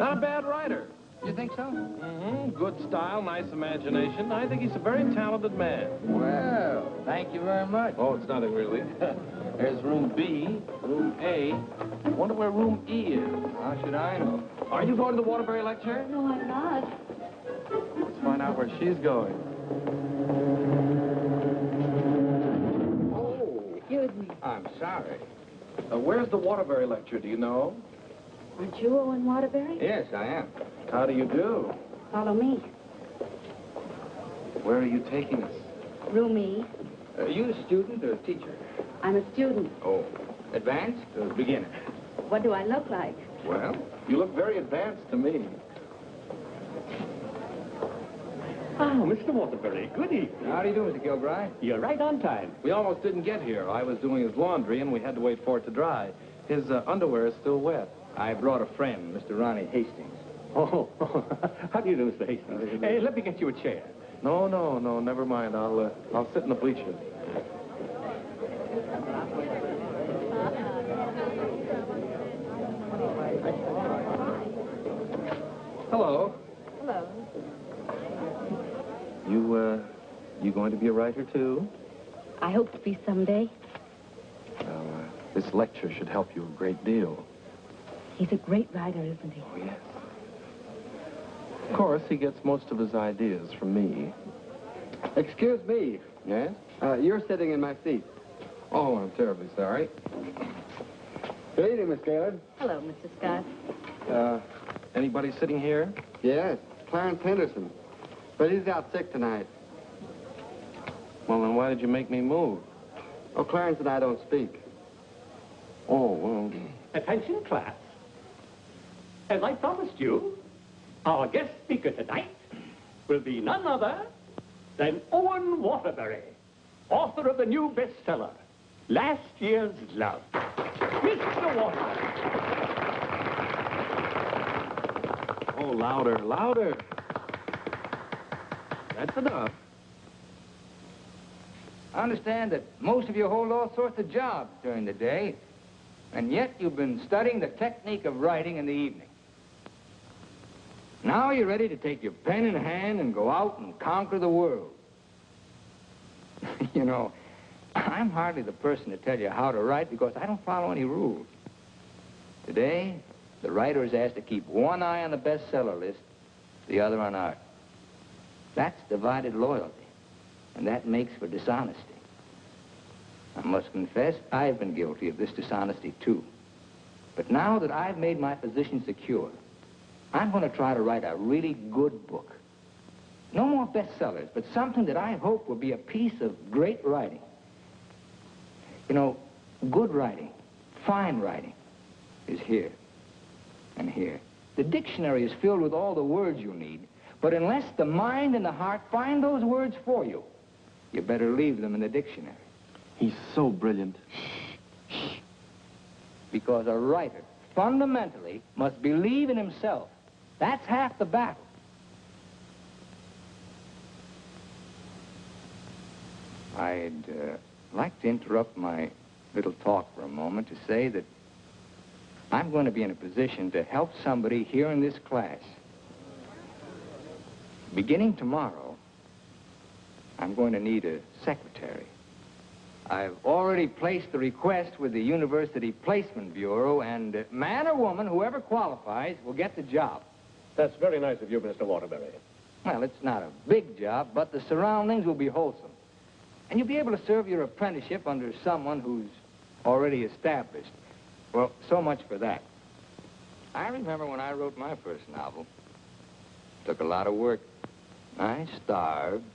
Not a bad writer. You think so? Mm-hmm. Good style, nice imagination. I think he's a very talented man. Well, thank you very much. Oh, it's nothing really. There's room B, room A. I wonder where room E is. How should I know? Are you going to the Waterbury lecture? No, I'm not. Let's find out where she's going. Oh. Excuse me. I'm sorry. Where's the Waterbury lecture, do you know? Aren't you Owen Waterbury? Yes, I am. How do you do? Follow me. Where are you taking us? Room E. Are you a student or a teacher? I'm a student. Oh. Advanced or beginner? What do I look like? Well, You look very advanced to me. Oh, Mr. Waterbury, good evening. how do you do, Mr. Kilbride? You're right on time. We almost didn't get here. I was doing his laundry, and we had to wait for it to dry. His underwear is still wet. I brought a friend, Mr. Ronnie Hastings. Oh, how do you do, Mr. Hastings? Hey, let me get you a chair. No, never mind. I'll sit in the bleachers. Hello. Hello. You going to be a writer, too? I hope to be someday. Well, this lecture should help you a great deal. He's a great writer, isn't he? Oh, yes. Of course, he gets most of his ideas from me. Excuse me. Yes? You're sitting in my seat. Oh, I'm terribly sorry. Good evening, Miss Gaylord. Hello, Mr. Scott. Anybody sitting here? Yes, Clarence Henderson. But he's out sick tonight. Well, then why did you make me move? Oh, Clarence and I don't speak. Oh, well... Attention, class. As I promised you, our guest speaker tonight will be none other than Owen Waterbury, author of the new bestseller, Last Year's Love. Mr. Waterbury. Oh, louder, louder. That's enough. I understand that most of you hold all sorts of jobs during the day, and yet you've been studying the technique of writing in the evening. Now you're ready to take your pen in hand and go out and conquer the world. You know, I'm hardly the person to tell you how to write because I don't follow any rules. Today, the writer is asked to keep one eye on the bestseller list, the other on art. That's divided loyalty, and that makes for dishonesty. I must confess, I've been guilty of this dishonesty, too. But now that I've made my position secure, I'm going to try to write a really good book. No more bestsellers, but something that I hope will be a piece of great writing. You know, good writing, fine writing, is here and here. The dictionary is filled with all the words you need, but unless the mind and the heart find those words for you, you better leave them in the dictionary. He's so brilliant. Because a writer, fundamentally, must believe in himself. That's half the battle. I'd like to interrupt my little talk for a moment to say that I'm going to be in a position to help somebody here in this class. Beginning tomorrow, I'm going to need a secretary. I've already placed the request with the University Placement Bureau, and man or woman, whoever qualifies, will get the job. That's very nice of you, Mr. Waterbury. Well, it's not a big job, but the surroundings will be wholesome. And you'll be able to serve your apprenticeship under someone who's already established. Well, so much for that. I remember when I wrote my first novel. It took a lot of work. I starved,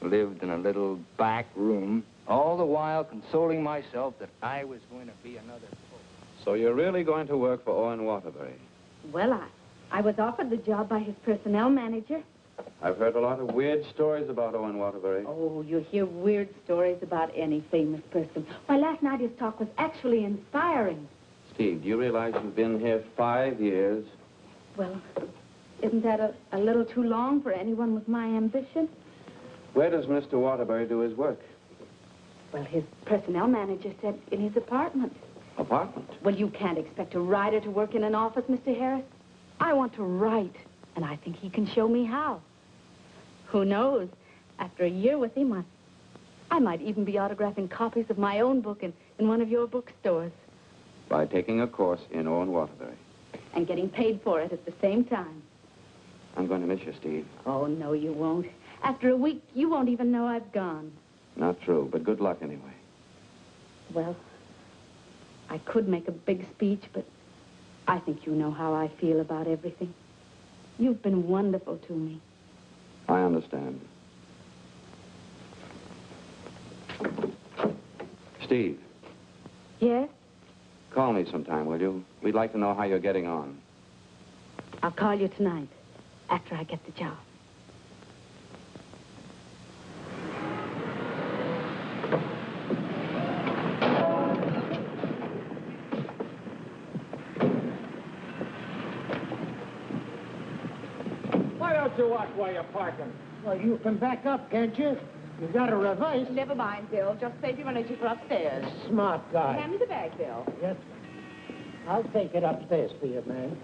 lived in a little back room, all the while consoling myself that I was going to be another poet. So you're really going to work for Owen Waterbury? Well, I was offered the job by his personnel manager. I've heard a lot of weird stories about Owen Waterbury. Oh, you hear weird stories about any famous person. Why, last night his talk was actually inspiring. Steve, do you realize you've been here 5 years? Well, isn't that a little too long for anyone with my ambition? Where does Mr. Waterbury do his work? Well, his personnel manager said in his apartment. Apartment? Well, you can't expect a writer to work in an office, Mr. Harris. I want to write, and I think he can show me how. Who knows? After a year with him, I might even be autographing copies of my own book in one of your bookstores. By taking a course in Owen Waterbury. And getting paid for it at the same time. I'm going to miss you, Steve. Oh, no, you won't. After a week, you won't even know I've gone. Not true, but good luck anyway. Well, I could make a big speech, but I think you know how I feel about everything. You've been wonderful to me. I understand. Steve. Yes? Call me sometime, will you? We'd like to know how you're getting on. I'll call you tonight, after I get the job. Why don't you watch while you're parking? Well, you can back up, can't you? You got to reverse. Never mind, Bill. Just save your energy for upstairs. Smart guy. Hand me the bag, Bill. Yes. I'll take it upstairs for you, man.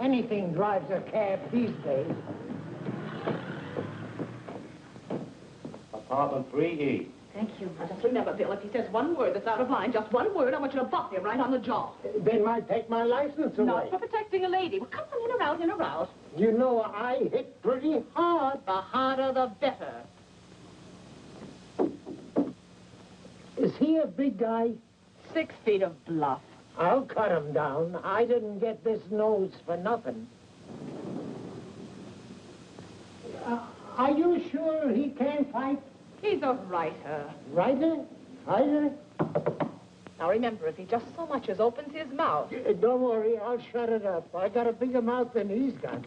Anything drives a cab these days. Apartment 3E. Thank you. Now, just remember, Bill, if he says one word that's out of line, just one word, I want you to bop him right on the jaw. They might take my license away. Not for protecting a lady. Well, come on, in or out, in or out. You know, I hit pretty hard. The harder, the better. Is he a big guy? 6 feet of bluff. I'll cut him down. I didn't get this nose for nothing. Are you sure he can't fight? He's a writer. Writer? Writer? Now, remember, if he just so much as opens his mouth... Don't worry, I'll shut it up. I got a bigger mouth than he's got.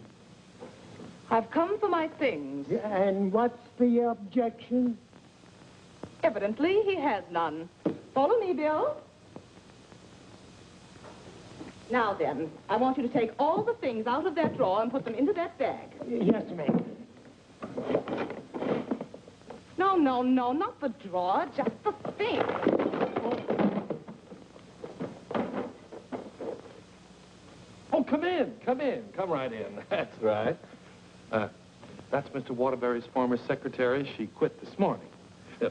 I've come for my things. And what's the objection? Evidently, he has none. Follow me, Bill. Now then, I want you to take all the things out of that drawer and put them into that bag. Yes, ma'am. No, not the drawer, just the thing. Oh, come in. Come right in. That's right. That's Mr. Waterbury's former secretary. She quit this morning.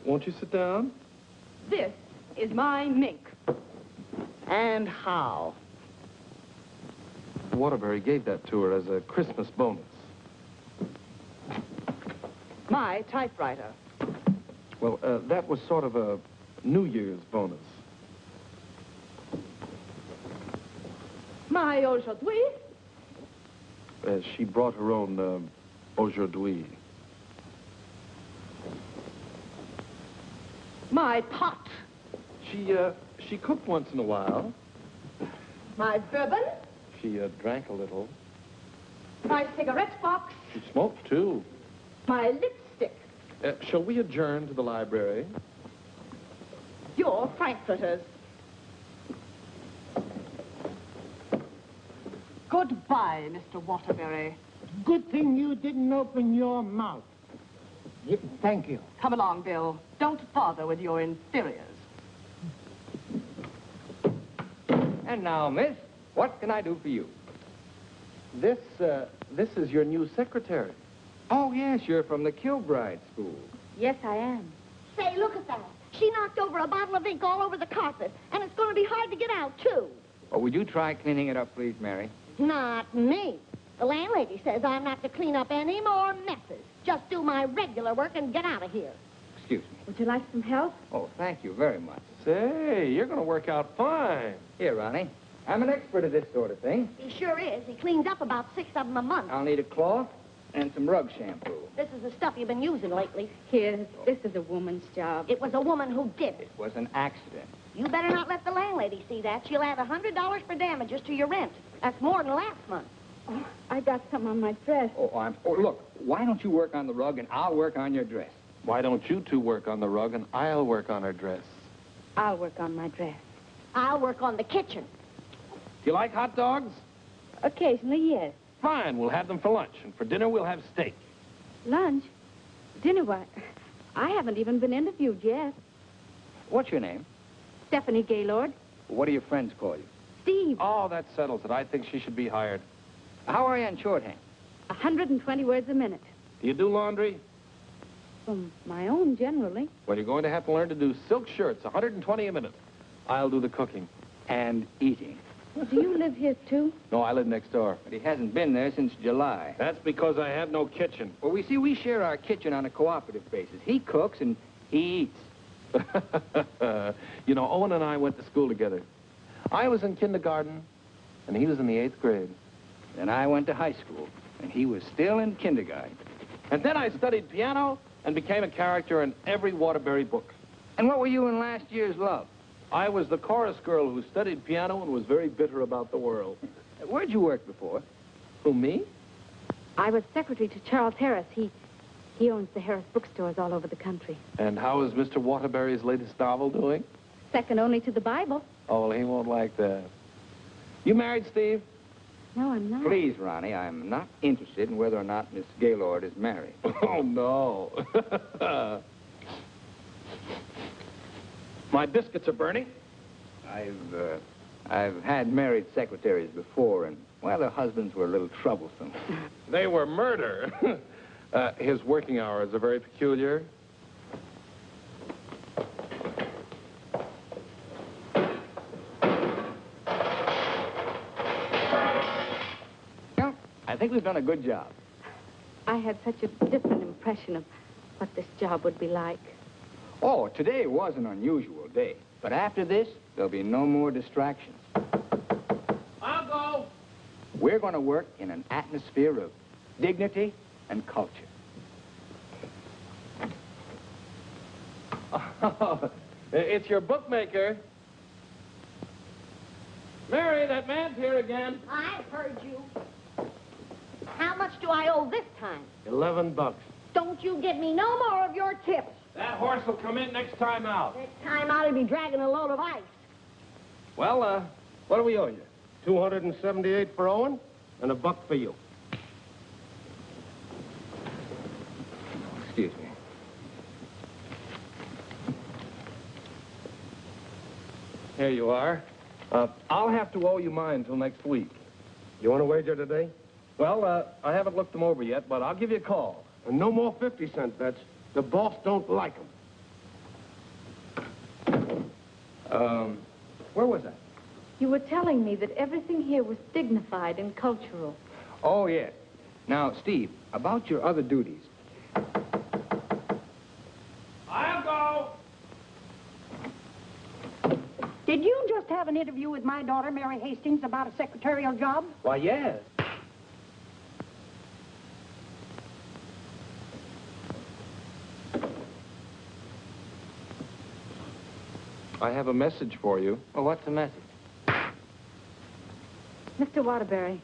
Won't you sit down? This is my mink. And how? Waterbury gave that to her as a Christmas bonus. My typewriter. Well, that was sort of a New Year's bonus. My aujourd'hui. She brought her own aujourd'hui. My pot. She cooked once in a while. My bourbon. She drank a little. My cigarette box. She smoked, too. My lipstick. Shall we adjourn to the library? Your frankfurters. Goodbye, Mr. Waterbury. Good thing you didn't open your mouth. Thank you. Come along, Bill. Don't bother with your inferiors. And now, miss, what can I do for you? This is your new secretary. Oh, yes, you're from the Kilbride School. Yes, I am. Say, look at that. She knocked over a bottle of ink all over the carpet, and it's going to be hard to get out, too. Oh, would you try cleaning it up, please, Mary? Not me. The landlady says I'm not to clean up any more messes. Just do my regular work and get out of here. Excuse me. Would you like some help? Oh, thank you very much. Say, you're going to work out fine. Here, Ronnie. I'm an expert at this sort of thing. He sure is. He cleans up about 6 of them a month. I'll need a cloth and some rug shampoo. This is the stuff you've been using lately. Here, this is a woman's job. It was a woman who did it. It was an accident. You better not let the landlady see that. She'll add $100 for damages to your rent. That's more than last month. Oh, I got some on my dress. Oh, look, why don't you work on the rug and I'll work on your dress? Why don't you two work on the rug and I'll work on her dress? I'll work on my dress. I'll work on the kitchen. Do you like hot dogs? Occasionally, yes. Fine, we'll have them for lunch. And for dinner, we'll have steak. Lunch? Dinner, what? I haven't even been interviewed yet. What's your name? Stephanie Gaylord. What do your friends call you? Steve. Oh, that settles it. I think she should be hired. How are you on shorthand? 120 words a minute. Do you do laundry? From my own, generally. Well, you're going to have to learn to do silk shirts, 120 a minute. I'll do the cooking. And eating. Do you live here, too? No, I live next door. But he hasn't been there since July. That's because I have no kitchen. Well, we share our kitchen on a cooperative basis. He cooks and he eats. You know, Owen and I went to school together. I was in kindergarten, and he was in the 8th grade. Then I went to high school, and he was still in kindergarten. And then I studied piano and became a character in every Waterbury book. And what were you in last year's Love? I was the chorus girl who studied piano and was very bitter about the world. Where'd you work before? Who, me? I was secretary to Charles Harris. He owns the Harris bookstores all over the country. And how is Mr. Waterbury's latest novel doing? Second only to the Bible. Oh, well, he won't like that. You married, Steve? No, I'm not. Please, Ronnie, I'm not interested in whether or not Miss Gaylord is married. Oh, no. My biscuits are burning. I've had married secretaries before, and, well, their husbands were a little troublesome. They were murder. His working hours are very peculiar. Well, I think we've done a good job. I had such a different impression of what this job would be like. Oh, today was an unusual day. But after this, there'll be no more distractions. I'll go. We're going to work in an atmosphere of dignity and culture. Oh, it's your bookmaker. Mary, that man's here again. I've heard you. How much do I owe this time? $11. Don't you give me no more of your tips. That horse will come in next time out. Next time I'll be dragging a load of ice. Well, what do we owe you? $278 for Owen and $1 for you. Excuse me. Here you are. I'll have to owe you mine till next week. You want to wager today? Well, I haven't looked them over yet, but I'll give you a call. And no more 50-cent bets. The boss don't like them. Where was I? You were telling me that everything here was dignified and cultural. Oh, yes. Now, Steve, about your other duties. I'll go. Did you just have an interview with my daughter, Mary Hastings, about a secretarial job? Why, yes. I have a message for you. Well, what's the message? Mr. Waterbury,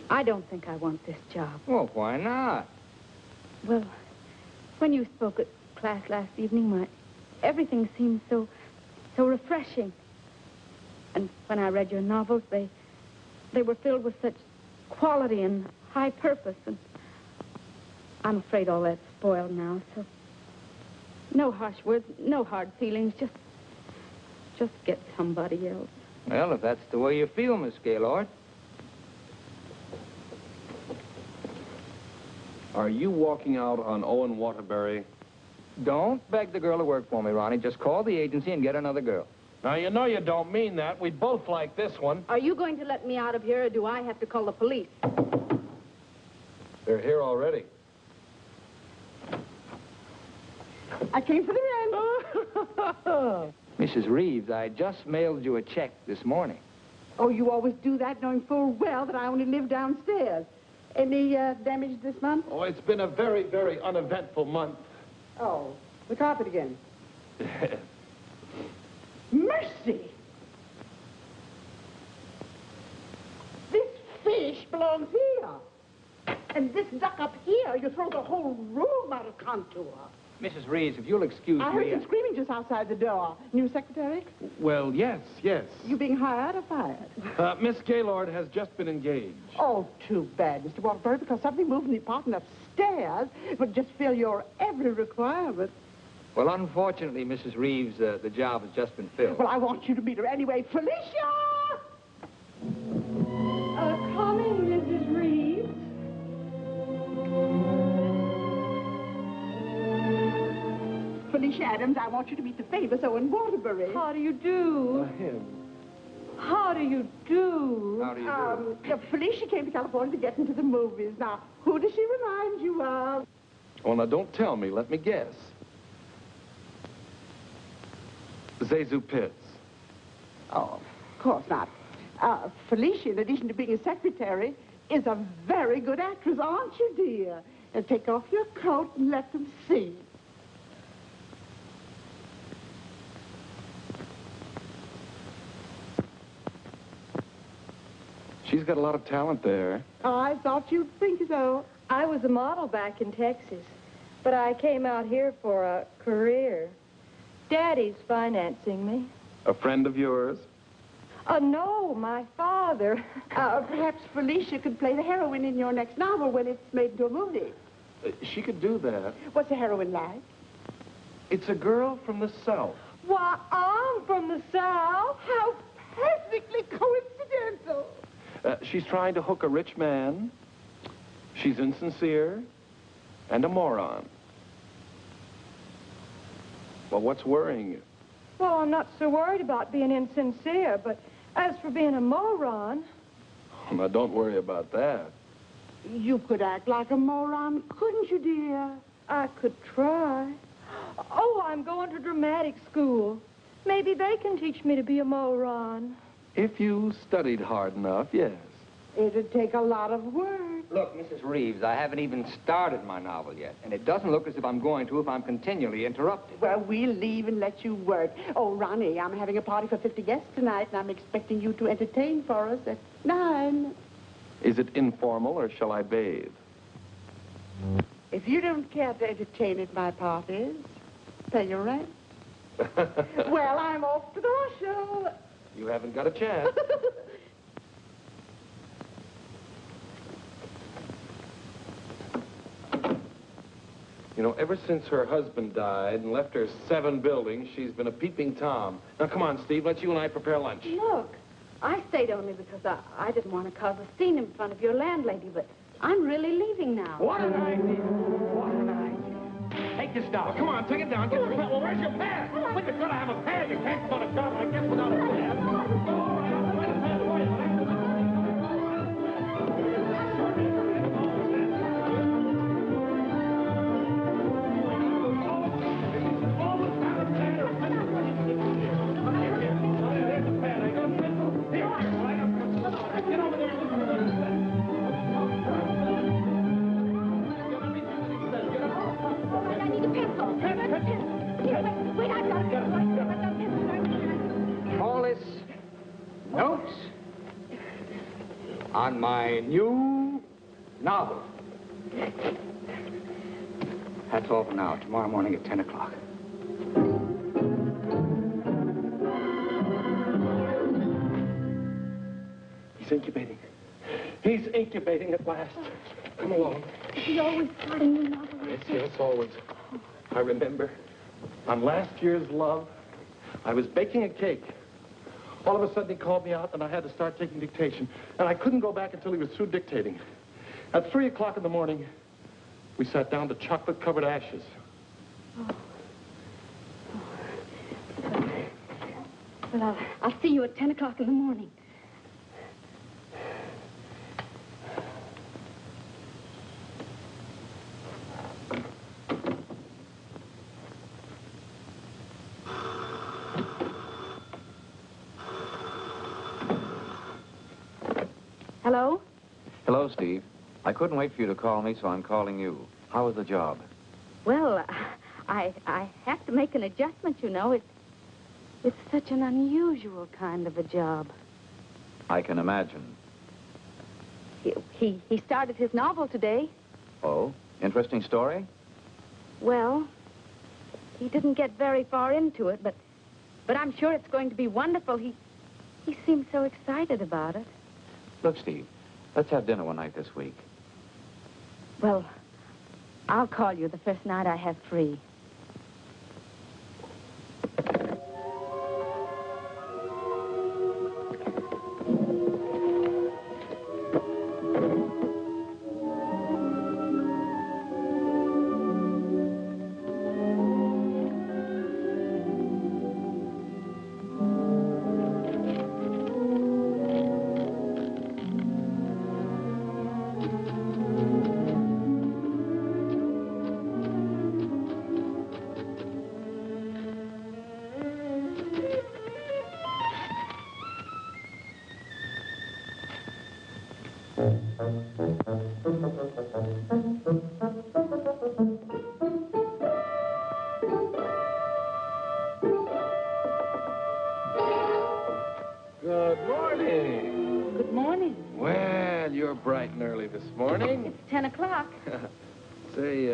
I don't think I want this job. Well, why not? Well, when you spoke at class last evening, everything seemed so refreshing. And when I read your novels, they were filled with such quality and high purpose. And I'm afraid all that's spoiled now, so no harsh words, no hard feelings, just get somebody else. Well, if that's the way you feel, Miss Gaylord. Are you walking out on Owen Waterbury? Don't beg the girl to work for me, Ronnie. Just call the agency and get another girl. Now, you know you don't mean that. We both like this one. Are you going to let me out of here, or do I have to call the police? They're here already. I came for the end. Mrs. Reeves, I just mailed you a check this morning. Oh, you always do that, knowing full well that I only live downstairs. Any damage this month? Oh, it's been a very, very uneventful month. Oh, the carpet again. Mercy! This fish belongs here. And this duck up here, you throw the whole room out of contour. Mrs. Reeves, if you'll excuse I heard me... some screaming just outside the door. New secretary? Well, yes. You being hired or fired? Miss Gaylord has just been engaged. Oh, too bad, Mr. Waterbury, because something moved in the apartment upstairs would just fill your every requirement. Well, unfortunately, Mrs. Reeves, the job has just been filled. Well, I want you to meet her anyway. Felicia! Coming, Mrs. Reeve. Felicia Adams. I want you to meet the famous Owen Waterbury. How do you do? Him. How do you do? How do you do? Felicia came to California to get into the movies. Now, who does she remind you of? Oh, now, don't tell me. Let me guess. Zazu Pitts. Oh, of course not. Felicia, in addition to being a secretary, is a very good actress, aren't you, dear? And take off your coat and let them see. She's got a lot of talent there. I thought you'd think so. I was a model back in Texas, but I came out here for a career. Daddy's financing me. A friend of yours? No, my father. Perhaps Felicia could play the heroine in your next novel when it's made into a movie. She could do that. What's the heroine like? It's a girl from the South. Why, I'm from the South. How perfectly coincidental. She's trying to hook a rich man. She's insincere and a moron. Well, what's worrying you? Well, I'm not so worried about being insincere, but as for being a moron... Now, don't worry about that. You could act like a moron, couldn't you, dear? I could try. Oh, I'm going to dramatic school. Maybe they can teach me to be a moron. If you studied hard enough, yes. It'd take a lot of work. Look, Mrs. Reeves, I haven't even started my novel yet, and it doesn't look as if I'm going to if I'm continually interrupted. Well, we'll leave and let you work. Oh, Ronnie, I'm having a party for 50 guests tonight, and I'm expecting you to entertain for us at 9. Is it informal, or shall I bathe? If you don't care to entertain at my parties, pay your rent. Well, I'm off to the horse show. You haven't got a chance. You know, ever since her husband died and left her 7 buildings, she's been a peeping Tom. Now, come on, Steve, let's you and I prepare lunch. Look, I stayed only because I didn't want to cause a scene in front of your landlady, but I'm really leaving now. What an idea. What an idea. Take this down. Come on, take it down. Get your pad. Well, where's your pad? When you're going to have a pad, you can't go to a job like this without a pad. All right, I'll find a pad for you. All this notes on my new novel. That's all for now. Tomorrow morning at 10 o'clock. He's incubating. He's incubating at last. Come along. He always start a new novel. Yes, always. I remember on last year's Love, I was baking a cake. All of a sudden, he called me out, and I had to start taking dictation. And I couldn't go back until he was through dictating. At 3 o'clock in the morning, we sat down to chocolate-covered ashes. Well, I'll see you at 10 o'clock in the morning. Hello? Hello, Steve. I couldn't wait for you to call me, so I'm calling you. How was the job? Well, I have to make an adjustment, you know. It's such an unusual kind of a job. I can imagine. He started his novel today. Oh? Interesting story? Well, he didn't get very far into it, but I'm sure it's going to be wonderful. He seemed so excited about it. Look, Steve, let's have dinner one night this week. Well, I'll call you the first night I have free. Morning. It's 10 o'clock. Say,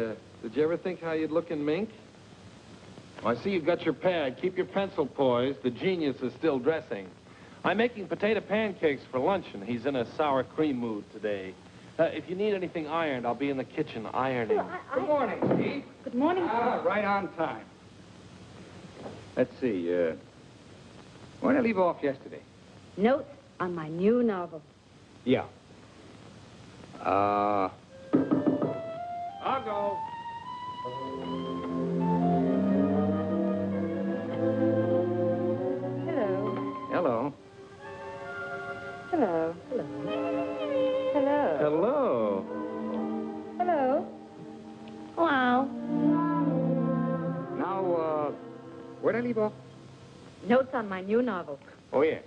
did you ever think how you'd look in mink? Oh, I see you got your pad. Keep your pencil poised. The genius is still dressing. I'm making potato pancakes for lunch, and he's in a sour cream mood today. If you need anything ironed, I'll be in the kitchen ironing. Good morning, Steve. Good morning. Right on time. Let's see, where did I leave off yesterday? Notes on my new novel. Yeah. I'll go. Hello. Hello. Hello. Hello. Hello. Hello. Hello. Now, where did I leave off? Notes on my new novel. Oh, yeah.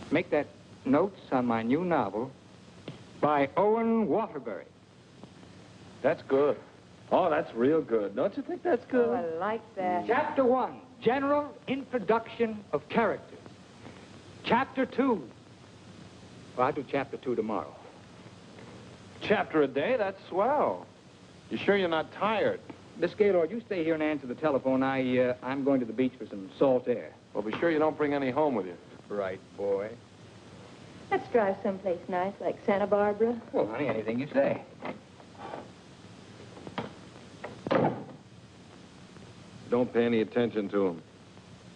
Make that Notes on My New Novel by Owen Waterbury. That's good. Oh, that's real good. Don't you think that's good? Oh, I like that. Chapter 1, General Introduction of Characters. Chapter 2. Well, I'll do Chapter 2 tomorrow. Chapter a day? That's swell. You sure you're not tired? Miss Gaylord, you stay here and answer the telephone. I'm going to the beach for some salt air. Well, be sure you don't bring any home with you. Right, boy. Let's drive someplace nice, like Santa Barbara. Well, honey, anything you say. Don't pay any attention to him.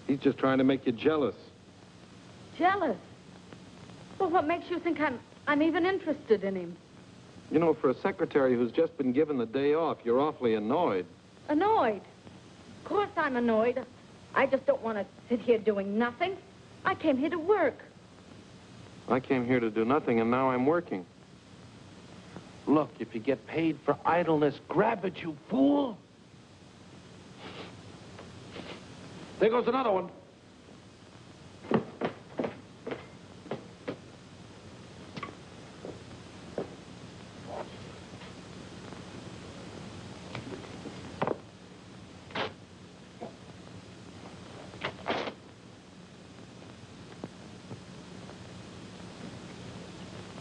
He's just trying to make you jealous. Jealous? Well, what makes you think I'm even interested in him? You know, for a secretary who's just been given the day off, you're awfully annoyed. Annoyed? Of course I'm annoyed. I just don't want to sit here doing nothing. I came here to work. I came here to do nothing, and now I'm working. Look, if you get paid for idleness, grab it, you fool. There goes another one.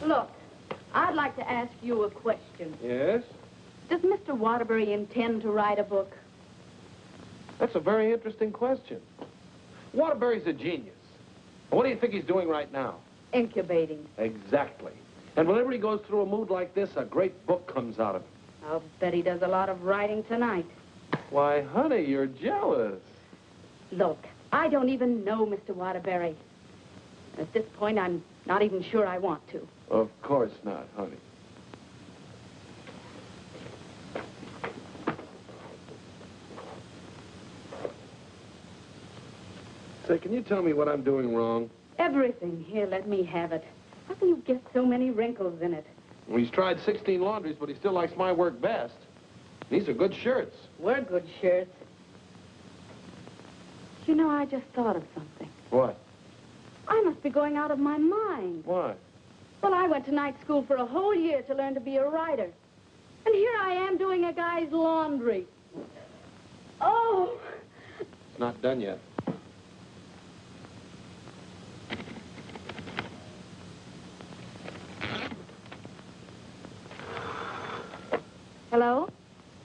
Look, I'd like to ask you a question. Yes? Does Mr. Waterbury intend to write a book? That's a very interesting question. Waterbury's a genius. What do you think he's doing right now? Incubating. Exactly. And whenever he goes through a mood like this, a great book comes out of it. I'll bet he does a lot of writing tonight. Why, honey, you're jealous. Look, I don't even know Mr. Waterbury. At this point, I'm not even sure I want to. Of course not, honey. Say, can you tell me what I'm doing wrong? Everything. Here, let me have it. How can you get so many wrinkles in it? Well, he's tried 16 laundries, but he still likes my work best. These are good shirts. We're good shirts. You know, I just thought of something. What? I must be going out of my mind. Why? Well, I went to night school for a whole year to learn to be a writer. And here I am doing a guy's laundry. Oh! It's not done yet. Hello?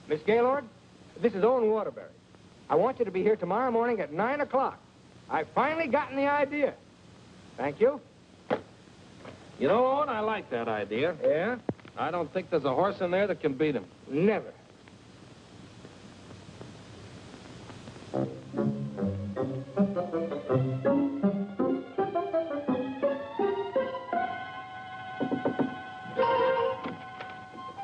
Miss Gaylord, this is Owen Waterbury. I want you to be here tomorrow morning at 9 o'clock. I've finally gotten the idea. Thank you. You know, Owen, I like that idea. Yeah? I don't think there's a horse in there that can beat him. Never.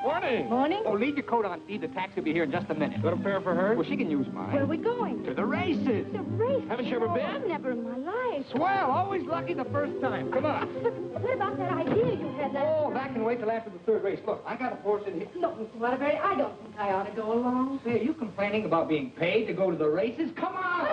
Morning. Morning? Oh, leave your coat on, Steve. The taxi will be here in just a minute. Got a pair for her? Well, she can use mine. Where are we going? To the races. The race. Haven't you ever been? I've never in my life. Swell. Always lucky the first time. Come on. But what about that idea you had last... Oh, that can wait till after the third race. Look, I got a horse in here. Look, Mr. Waterbury, I don't think I ought to go along. Say, are you complaining about being paid to go to the races? Come on!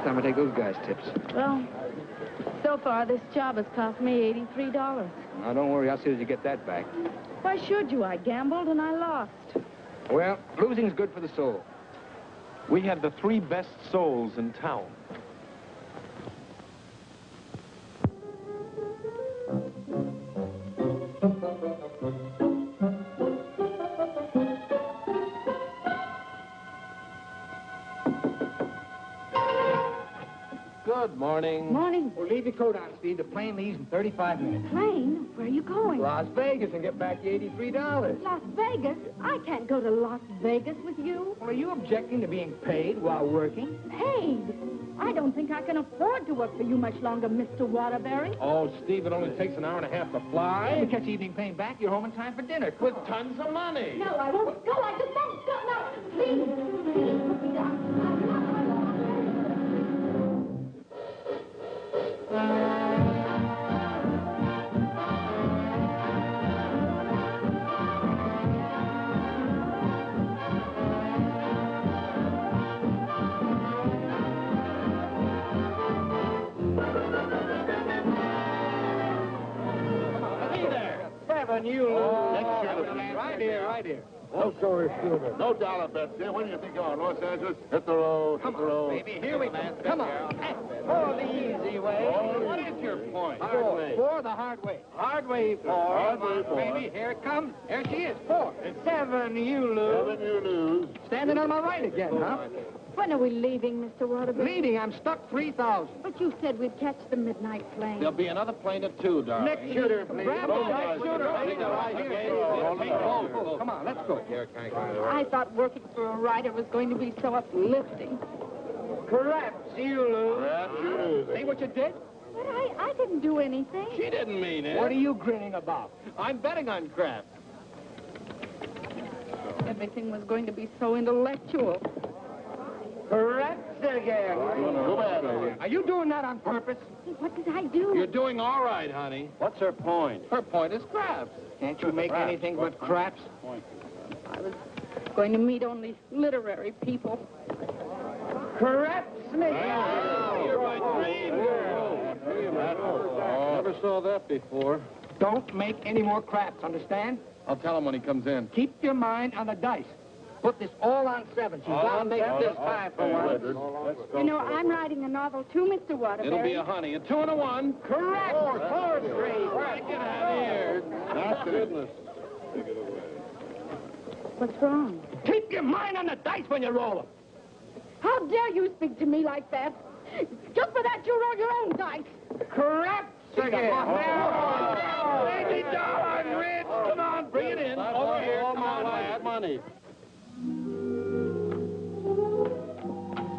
time I take those guys' tips. Well, so far this job has cost me $83. Now, don't worry. I'll see that you get that back. Why should you? I gambled and I lost. Well, losing's good for the soul. We had the 3 best souls in town. Good morning. Morning. Well, leave your coat on, Steve. The plane leaves in 35 minutes. Plane? Where are you going? Las Vegas and get back your $83. Las Vegas? I can't go to Las Vegas with you. Well, are you objecting to being paid while working? Paid? I don't think I can afford to work for you much longer, Mr. Waterbury. Oh, Steve, it only takes an hour and a half to fly. If you catch evening plane back, you're home in time for dinner. With tons of money. No, I won't. No, I just won't. No, please. Put me down. You right here. No story, Stephen. No dollar bets here. When do you think you're on? Los Angeles? Hit the road. Hit the road. Baby, here we go. Come on. Oh, the easy way. What is your point? Four the hard way. Hard way, 4. Hard way, 4. Baby, here it comes. Here she is. 4. 7, you lose. 7, you lose. Standing on my right again, huh? When are we leaving, Mr. Waterbury? Leaving, I'm stuck 3,000. But you said we'd catch the midnight plane. There'll be another plane at 2, darling. Next shooter, please. Grab the right shooter. Come on, let's go. I thought working for a writer was going to be so uplifting. Perhaps you lose. Perhaps you lose. See what you did? But I didn't do anything. She didn't mean it. What are you grinning about? I'm betting on crap. Everything was going to be so intellectual. Perhaps again. Go ahead. Are you doing that on purpose? What did I do? You're doing all right, honey. What's her point? Her point is craps. Can't you make anything but craps? I was going to meet only literary people. Craps me. You're my dream girl. Never saw that before. Don't make any more craps, understand? I'll tell him when he comes in. Keep your mind on the dice. Put this all on 7. She's gonna make this 5 for once. You know, I'm writing a novel too, Mr. Waterbury. It'll be a honey. A 2 and a 1. Correct. 4, 3. Get out of here. That's goodness. What's wrong? Keep your mind on the dice when you roll them. How dare you speak to me like that? Just for that, you roll your own dice. Correct again. Baby darling, Rich. Come on, bring it in. Over here. Come on, lad. Money.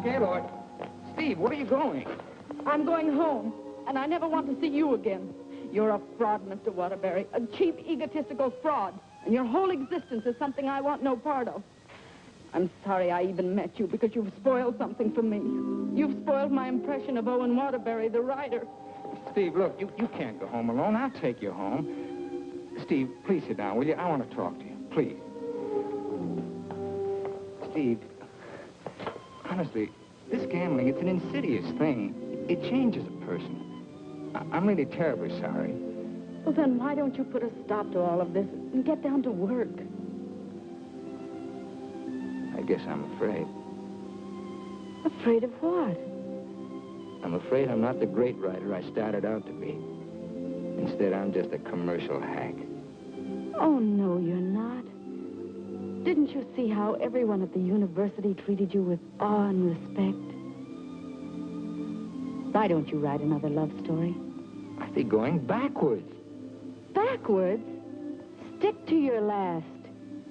Gaylord. Steve, where are you going? I'm going home, and I never want to see you again. You're a fraud, Mr. Waterbury, a cheap, egotistical fraud, and your whole existence is something I want no part of. I'm sorry I even met you, because you've spoiled something for me. You've spoiled my impression of Owen Waterbury, the writer. Steve, look, you can't go home alone. I'll take you home. Steve, please sit down, will you? I want to talk to you, please. Steve, honestly, this gambling, it's an insidious thing. It changes a person. I'm really terribly sorry. Well, then why don't you put a stop to all of this and get down to work? I guess I'm afraid. Afraid of what? I'm afraid I'm not the great writer I started out to be. Instead, I'm just a commercial hack. Oh, no, you're not. Didn't you see how everyone at the university treated you with awe and respect? Why don't you write another love story? I'd be going backwards. Backwards? Stick to your last.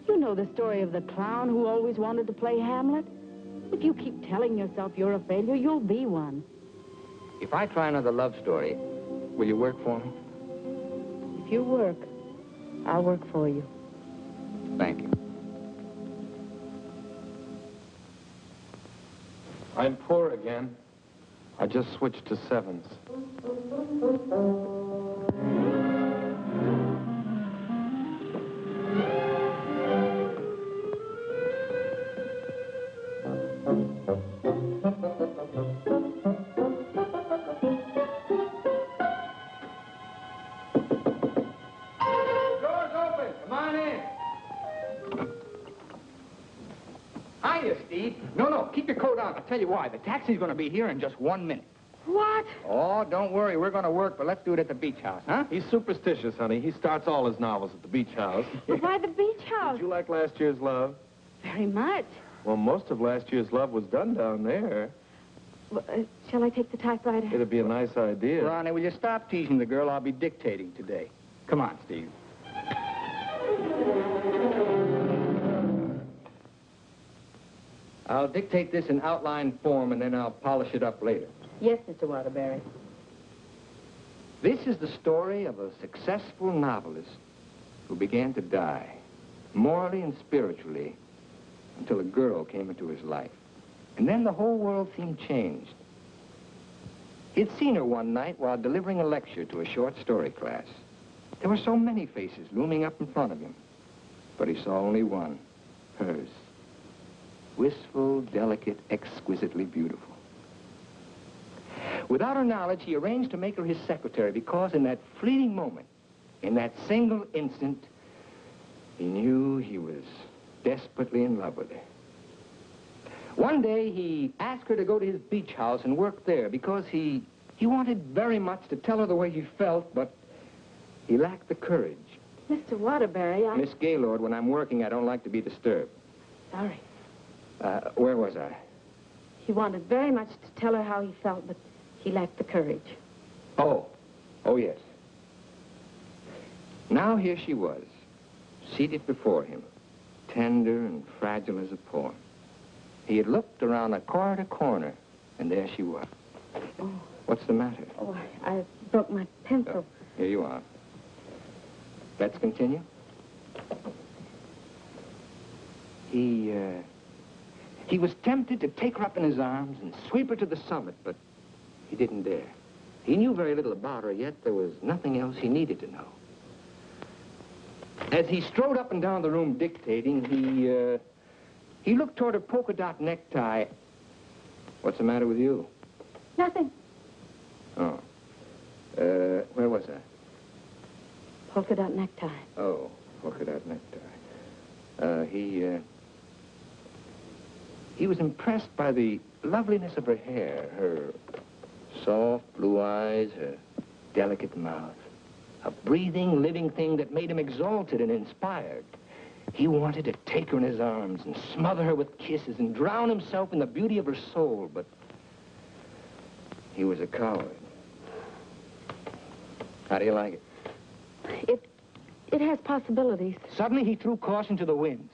You know the story of the clown who always wanted to play Hamlet? If you keep telling yourself you're a failure, you'll be one. If I try another love story, will you work for me? If you work, I'll work for you. Thank you. I'm poor again. I just switched to 7s. Hiya, Steve. No, keep your coat on. I'll tell you why. The taxi's going to be here in just 1 minute. What? Oh, don't worry. We're going to work, but let's do it at the beach house, huh? He's superstitious, honey. He starts all his novels at the beach house. But why the beach house? Did you like last year's Love? Very much. Well, most of last year's Love was done down there. Well, shall I take the typewriter? It'd be a nice idea. Ronnie, will you stop teasing the girl? I'll be dictating today. Come on, Steve. I'll dictate this in outline form, and then I'll polish it up later. Yes, Mr. Waterbury. This is the story of a successful novelist who began to die, morally and spiritually, until a girl came into his life. And then the whole world seemed changed. He'd seen her one night while delivering a lecture to a short story class. There were so many faces looming up in front of him, but he saw only one, hers. Wistful, delicate, exquisitely beautiful. Without her knowledge, he arranged to make her his secretary because in that fleeting moment, in that single instant, he knew he was desperately in love with her. One day, he asked her to go to his beach house and work there because he wanted very much to tell her the way he felt, but he lacked the courage. Mr. Waterbury, Miss Gaylord, when I'm working, I don't like to be disturbed. Sorry. Where was I? He wanted very much to tell her how he felt, but he lacked the courage. Oh, yes. Now here she was, seated before him, tender and fragile as a poem. He had looked around a corner to corner, and there she was. Oh. What's the matter? Oh, I broke my pencil. Here you are. Let's continue. He was tempted to take her up in his arms and sweep her to the summit, but he didn't dare. He knew very little about her, yet there was nothing else he needed to know. As he strode up and down the room dictating, he looked toward her polka dot necktie. What's the matter with you? Nothing. Oh. Where was I? Polka dot necktie. Oh, polka dot necktie. He was impressed by the loveliness of her hair, her soft blue eyes, her delicate mouth. A breathing, living thing that made him exalted and inspired. He wanted to take her in his arms and smother her with kisses and drown himself in the beauty of her soul, but he was a coward. How do you like it? It has possibilities. Suddenly he threw caution to the winds.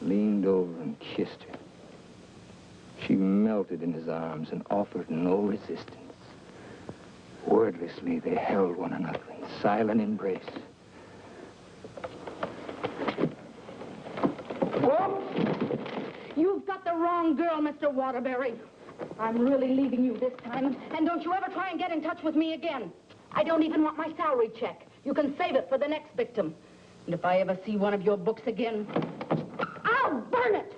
Leaned over and kissed her. She melted in his arms and offered no resistance. Wordlessly, they held one another in silent embrace. Whoa! You've got the wrong girl, Mr. Waterbury. I'm really leaving you this time, and don't you ever try and get in touch with me again. I don't even want my salary check. You can save it for the next victim. And if I ever see one of your books again, I'll burn it!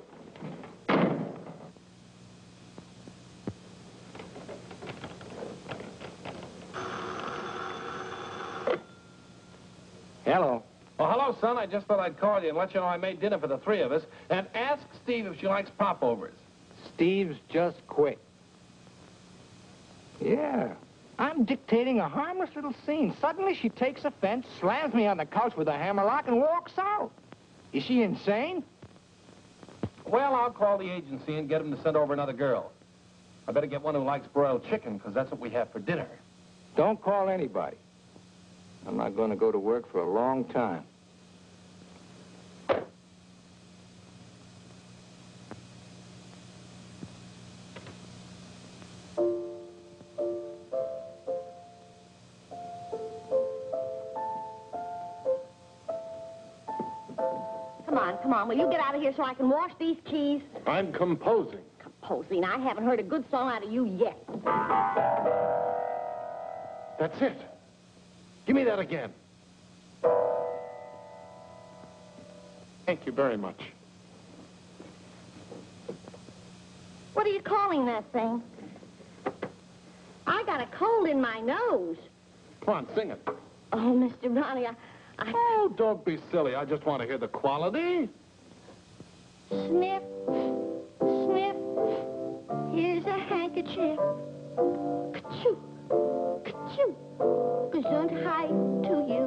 Hello. Oh, hello, son. I just thought I'd call you and let you know I made dinner for the three of us. And ask Steve if she likes popovers. Steve's just quit. Yeah. I'm dictating a harmless little scene. Suddenly she takes offense, slams me on the couch with a hammerlock, and walks out. Is she insane? Well, I'll call the agency and get them to send over another girl. I better get one who likes broiled chicken, because that's what we have for dinner. Don't call anybody. I'm not going to go to work for a long time. Come on, will you get out of here so I can wash these keys? I'm composing. Composing? I haven't heard a good song out of you yet. That's it. Give me that again. Thank you very much. What are you calling that thing? I got a cold in my nose. Come on, sing it. Oh, Mr. Ronnie, Oh, don't be silly. I just want to hear the quality. Snip, snip, here's a handkerchief. Ka-choo, ka-choo, gesundheit to you.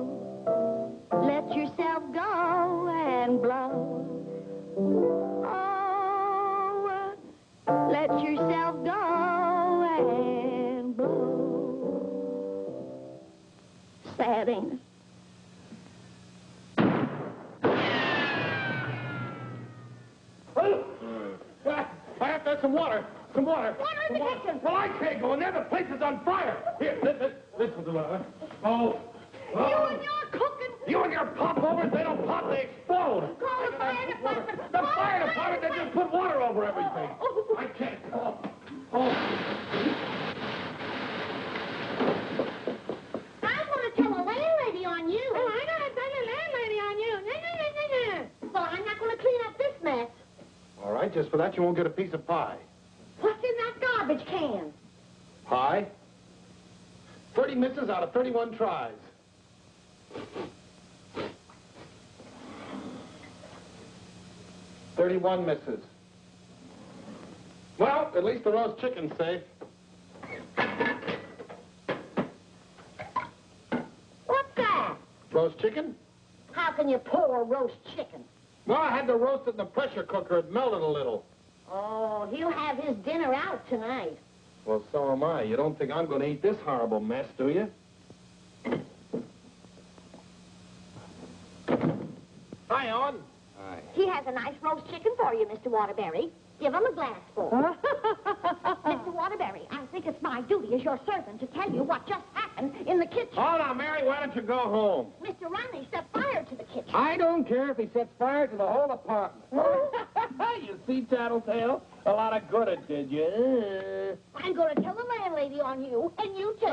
Let yourself go and blow. Oh, let yourself go and blow. Sad, ain't it? I have to have some water. Some water. Water in the kitchen. Well, I can't go in there. The place is on fire. Here, listen to her. Oh. You and your cooking. You and your popovers, they don't pop, they explode. Call the fire department. The fire department, they just put water over everything. I can't. Oh. I'm going to tell a landlady on you. Oh, I'm going to tell a landlady on you. Well, I'm not going to clean up this mess. All right, just for that, you won't get a piece of pie. What's in that garbage can? Pie? 30 misses out of 31 tries. $31 misses. Well, at least the roast chicken's safe. What's that? Roast chicken? How can you pour roast chicken? Well, I had to roast it in the pressure cooker. It melted a little. Oh, he'll have his dinner out tonight. Well, so am I. You don't think I'm going to eat this horrible mess, do you? Hi, Owen. Hi. He has a nice roast chicken for you, Mr. Waterbury. Give him a glassful. Mr. Waterbury, I think it's my duty as your servant to tell you what just happened in the kitchen. Oh, now, Mary, why don't you go home? Mr. Ronnie set fire to the kitchen. I don't care if he sets fire to the whole apartment. You see, Tattletale? A lot of good it did you. I'm going to tell the landlady on you, and you too.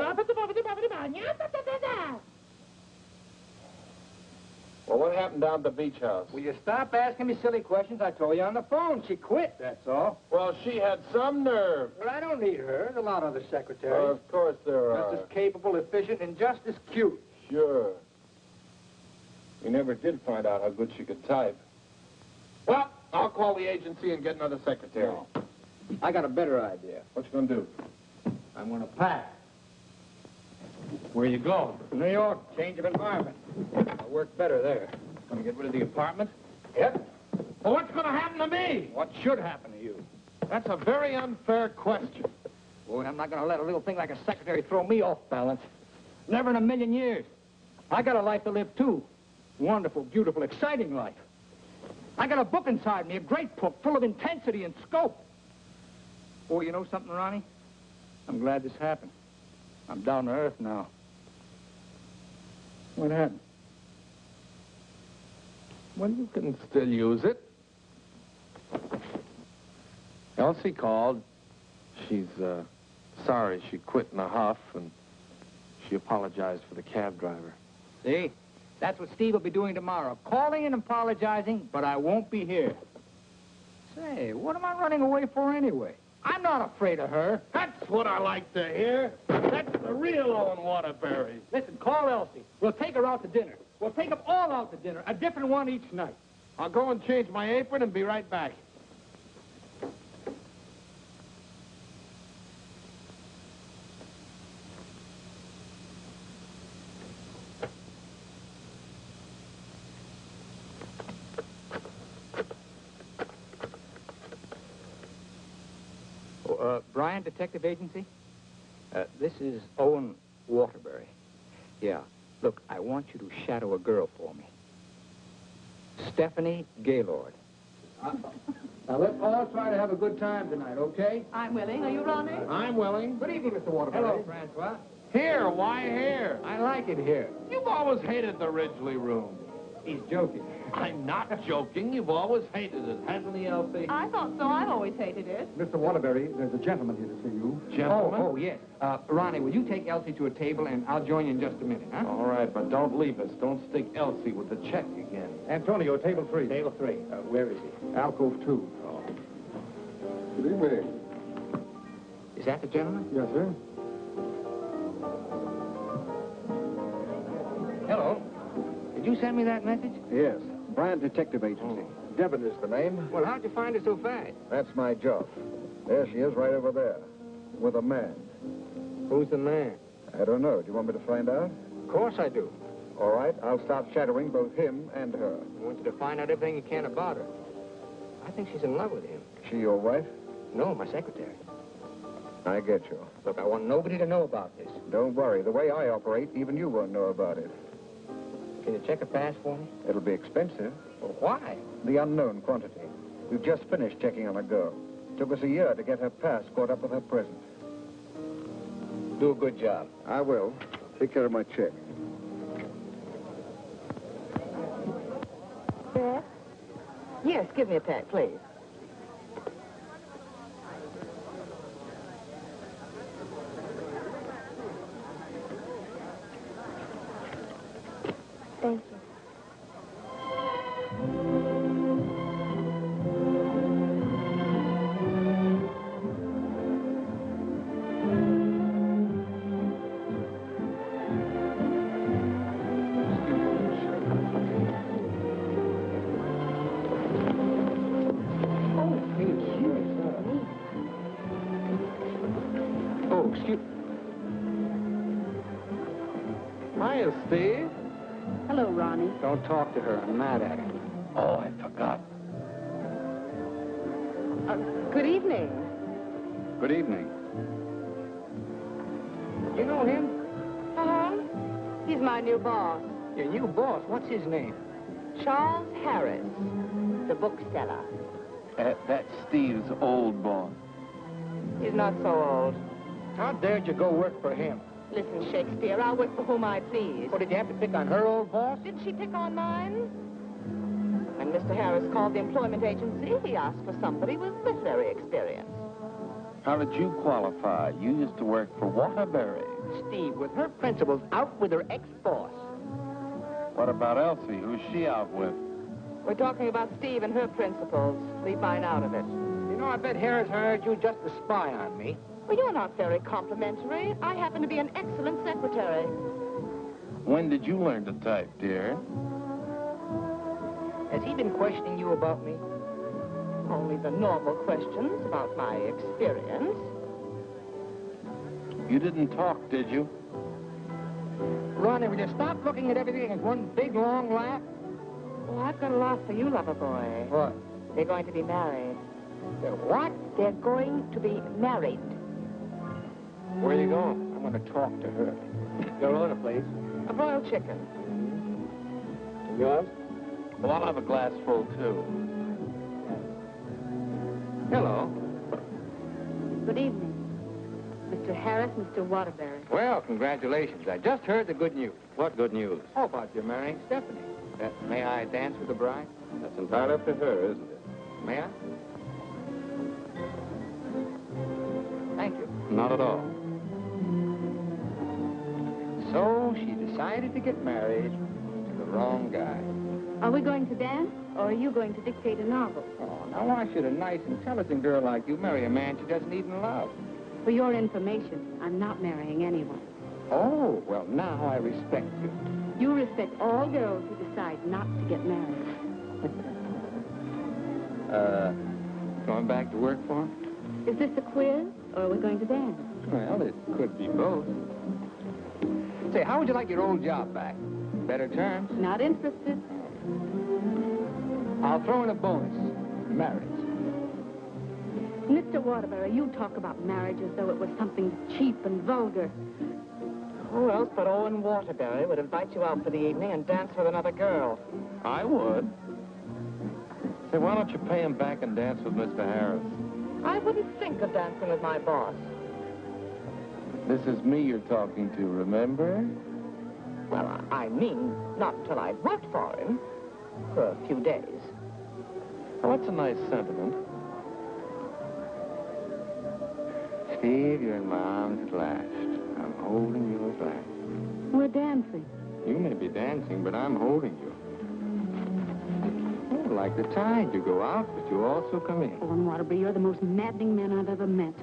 Well, what happened down at the beach house? Will you stop asking me silly questions? I told you on the phone. She quit, that's all. Well, she had some nerve. Well, I don't need her. There's a lot of other secretaries. Of course there are. Just as capable, efficient, and just as cute. Sure. We never did find out how good she could type. Well, I'll call the agency and get another secretary. No. I got a better idea. What you gonna do? I'm going to pack. Where you going? New York, change of environment. I'll work better there. Gonna get rid of the apartment? Yep. Well, what's gonna happen to me? What should happen to you? That's a very unfair question. Boy, I'm not going to let a little thing like a secretary throw me off balance. Never in a million years. I got a life to live, too. Wonderful, beautiful, exciting life. I got a book inside me, a great book, full of intensity and scope. Boy, you know something, Ronnie? I'm glad this happened. I'm down to earth now. What happened? Well, you can still use it. Elsie called. She's, sorry she quit in a huff, and she apologized for the cab driver. See? That's what Steve will be doing tomorrow. Calling and apologizing, but I won't be here. Say, what am I running away for anyway? I'm not afraid of her. That's what I like to hear. That's the real Owen Waterbury. Listen, call Elsie. We'll take her out to dinner. We'll take them all out to dinner, a different one each night. I'll go and change my apron and be right back. Brian Detective Agency? This is Owen Waterbury. Yeah. Look, I want you to shadow a girl for me. Stephanie Gaylord. Now, let's all try to have a good time tonight, okay? I'm willing. Are you, Ronnie? I'm willing. Good evening, Mr. Waterbury. Hello, Francois. Here, why here? I like it here. You've always hated the Ridgely room. He's joking. I'm not joking. You've always hated it, hasn't he, Elsie? I thought so. I've always hated it. Mr. Waterbury, there's a gentleman here to see you. Gentlemen? Oh, yes. Ronnie, will you take Elsie to a table, and I'll join you in just a minute, huh? All right, but don't leave us. Don't stick Elsie with the check again. Antonio, table 3. Table 3. Where is he? Alcove 2. Oh. Good evening. Is that the gentleman? Yes, sir. Hello. Did you send me that message? Yes. Brand Detective Agency. Devon is the name. Well, how'd you find her so fast? That's my job. There she is, right over there, with a man. Who's the man? I don't know. Do you want me to find out? Of course I do. All right, I'll start shadowing both him and her. I want you to find out everything you can about her. I think she's in love with him. She your wife? No, my secretary. I get you. Look, I want nobody to know about this. Don't worry. The way I operate, even you won't know about it. Can you check a pass for me? It'll be expensive. Well, why? The unknown quantity. We've just finished checking on a girl. Took us a year to get her pass caught up with her present. Do a good job. I will. Take care of my check. Yes? Yes, give me a pack, please. Thank you. Oh, excuse... Hiya, Steve. Hello, Ronnie. Don't talk to her. I'm mad at her. Oh, I forgot. Good evening. Good evening. You know him? Uh-huh. He's my new boss, Your new boss. What's his name? Charles Harris, the bookseller. That's Steve's old boss. He's not so old. How dared you go work for him? Listen, Shakespeare, I'll work for whom I please. What, did you have to pick on her old boss? Did she pick on mine? When Mr. Harris called the employment agency, he asked for somebody with literary experience. How did you qualify? You used to work for Waterbury. Steve, with her principals out with her ex-boss. What about Elsie? Who's she out with? We're talking about Steve and her principals. Leave mine out of it. You know, I bet Harris hired you just to spy on me. Well, you're not very complimentary. I happen to be an excellent secretary. When did you learn to type, dear? Has he been questioning you about me? Only the normal questions about my experience. You didn't talk, did you? Ronnie, will you stop looking at everything as one big, long laugh? Oh, I've got a lot for you, lover boy. What? They're going to be married. They're what? They're going to be married. Where are you going? I'm going to talk to her. Your order, please. A broiled chicken. Yours? Well, I'll have a glass full, too. Hello. Good evening. Mr. Harris, Mr. Waterbury. Well, congratulations. I just heard the good news. What good news? How about you marrying Stephanie? May I dance with the bride? That's entirely up to her, isn't it? May I? Thank you. Not at all. So she decided to get married to the wrong guy. Are we going to dance, or are you going to dictate a novel? Oh, now why should a nice, intelligent girl like you marry a man she doesn't even love? For your information, I'm not marrying anyone. Oh, well, now I respect you. You respect all girls who decide not to get married. Going back to work for him? Is this a quiz, or are we going to dance? Well, it could be both. Say, how would you like your old job back? Better terms? Not interested. I'll throw in a bonus. Marriage. Mr. Waterbury, you talk about marriage as though it was something cheap and vulgar. Who else but Owen Waterbury would invite you out for the evening and dance with another girl? I would. Say, why don't you pay him back and dance with Mr. Harris? I wouldn't think of dancing with my boss. This is me you're talking to, remember? Well, I mean, not until I've worked for him. For a few days. Oh, that's a nice sentiment. Steve, you're in my arms at last. I'm holding you at last. We're dancing. You may be dancing, but I'm holding you. Oh, like the tide, you go out, but you also come in. Owen Waterbury, you're the most maddening man I've ever met.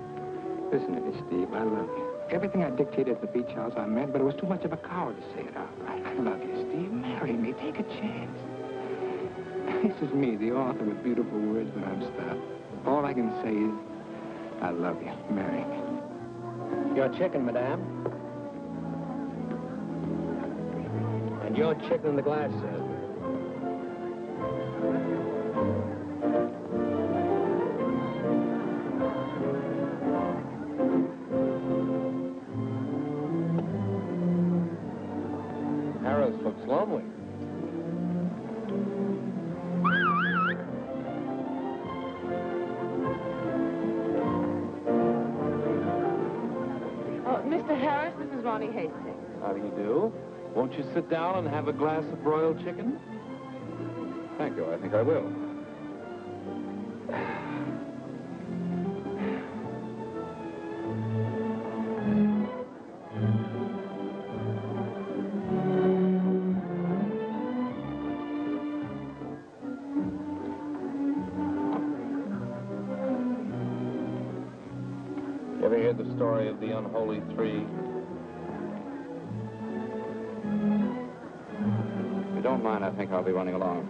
Listen to me, Steve. I love you. Everything I dictated at the beach house I meant, but it was too much of a coward to say it out. I love you, Steve. Marry me. Take a chance. This is me, the author with beautiful words, but I'm stuck. All I can say is, I love you, Mary. Your chicken, madame. And your chicken in the glass, sir. Harris looks lonely. Mr. Harris, this is Ronnie Hastings. How do you do? Won't you sit down and have a glass of broiled chicken? Thank you. I think I will. You ever hear the story of the unholy three? If you don't mind, I think I'll be running along.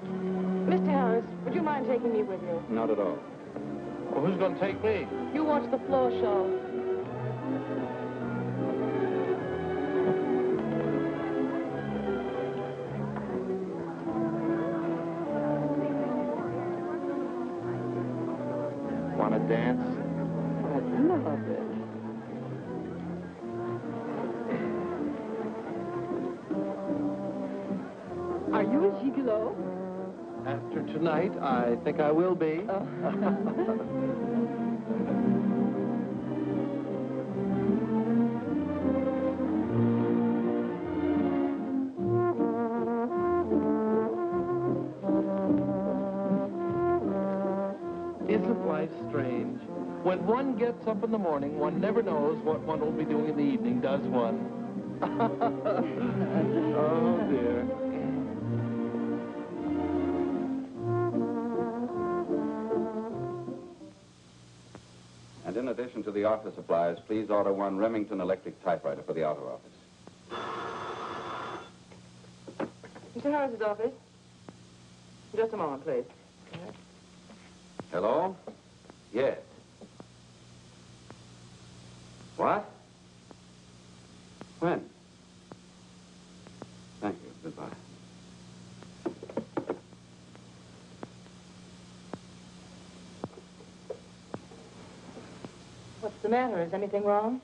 Mr. Harris, would you mind taking me with you? Not at all. Well, who's going to take me? You watch the floor show. Want to dance? I love it. Are you a gigolo? After tonight, I think I will be. Isn't life strange? When one gets up in the morning, one never knows what one will be doing in the evening, does one? Oh, dear. And in addition to the office supplies, please order one Remington electric typewriter for the outer office. Mr. Harris's office. Just a moment, please. Hello? Yes. What? When? Thank you. Goodbye. What's the matter? Is anything wrong?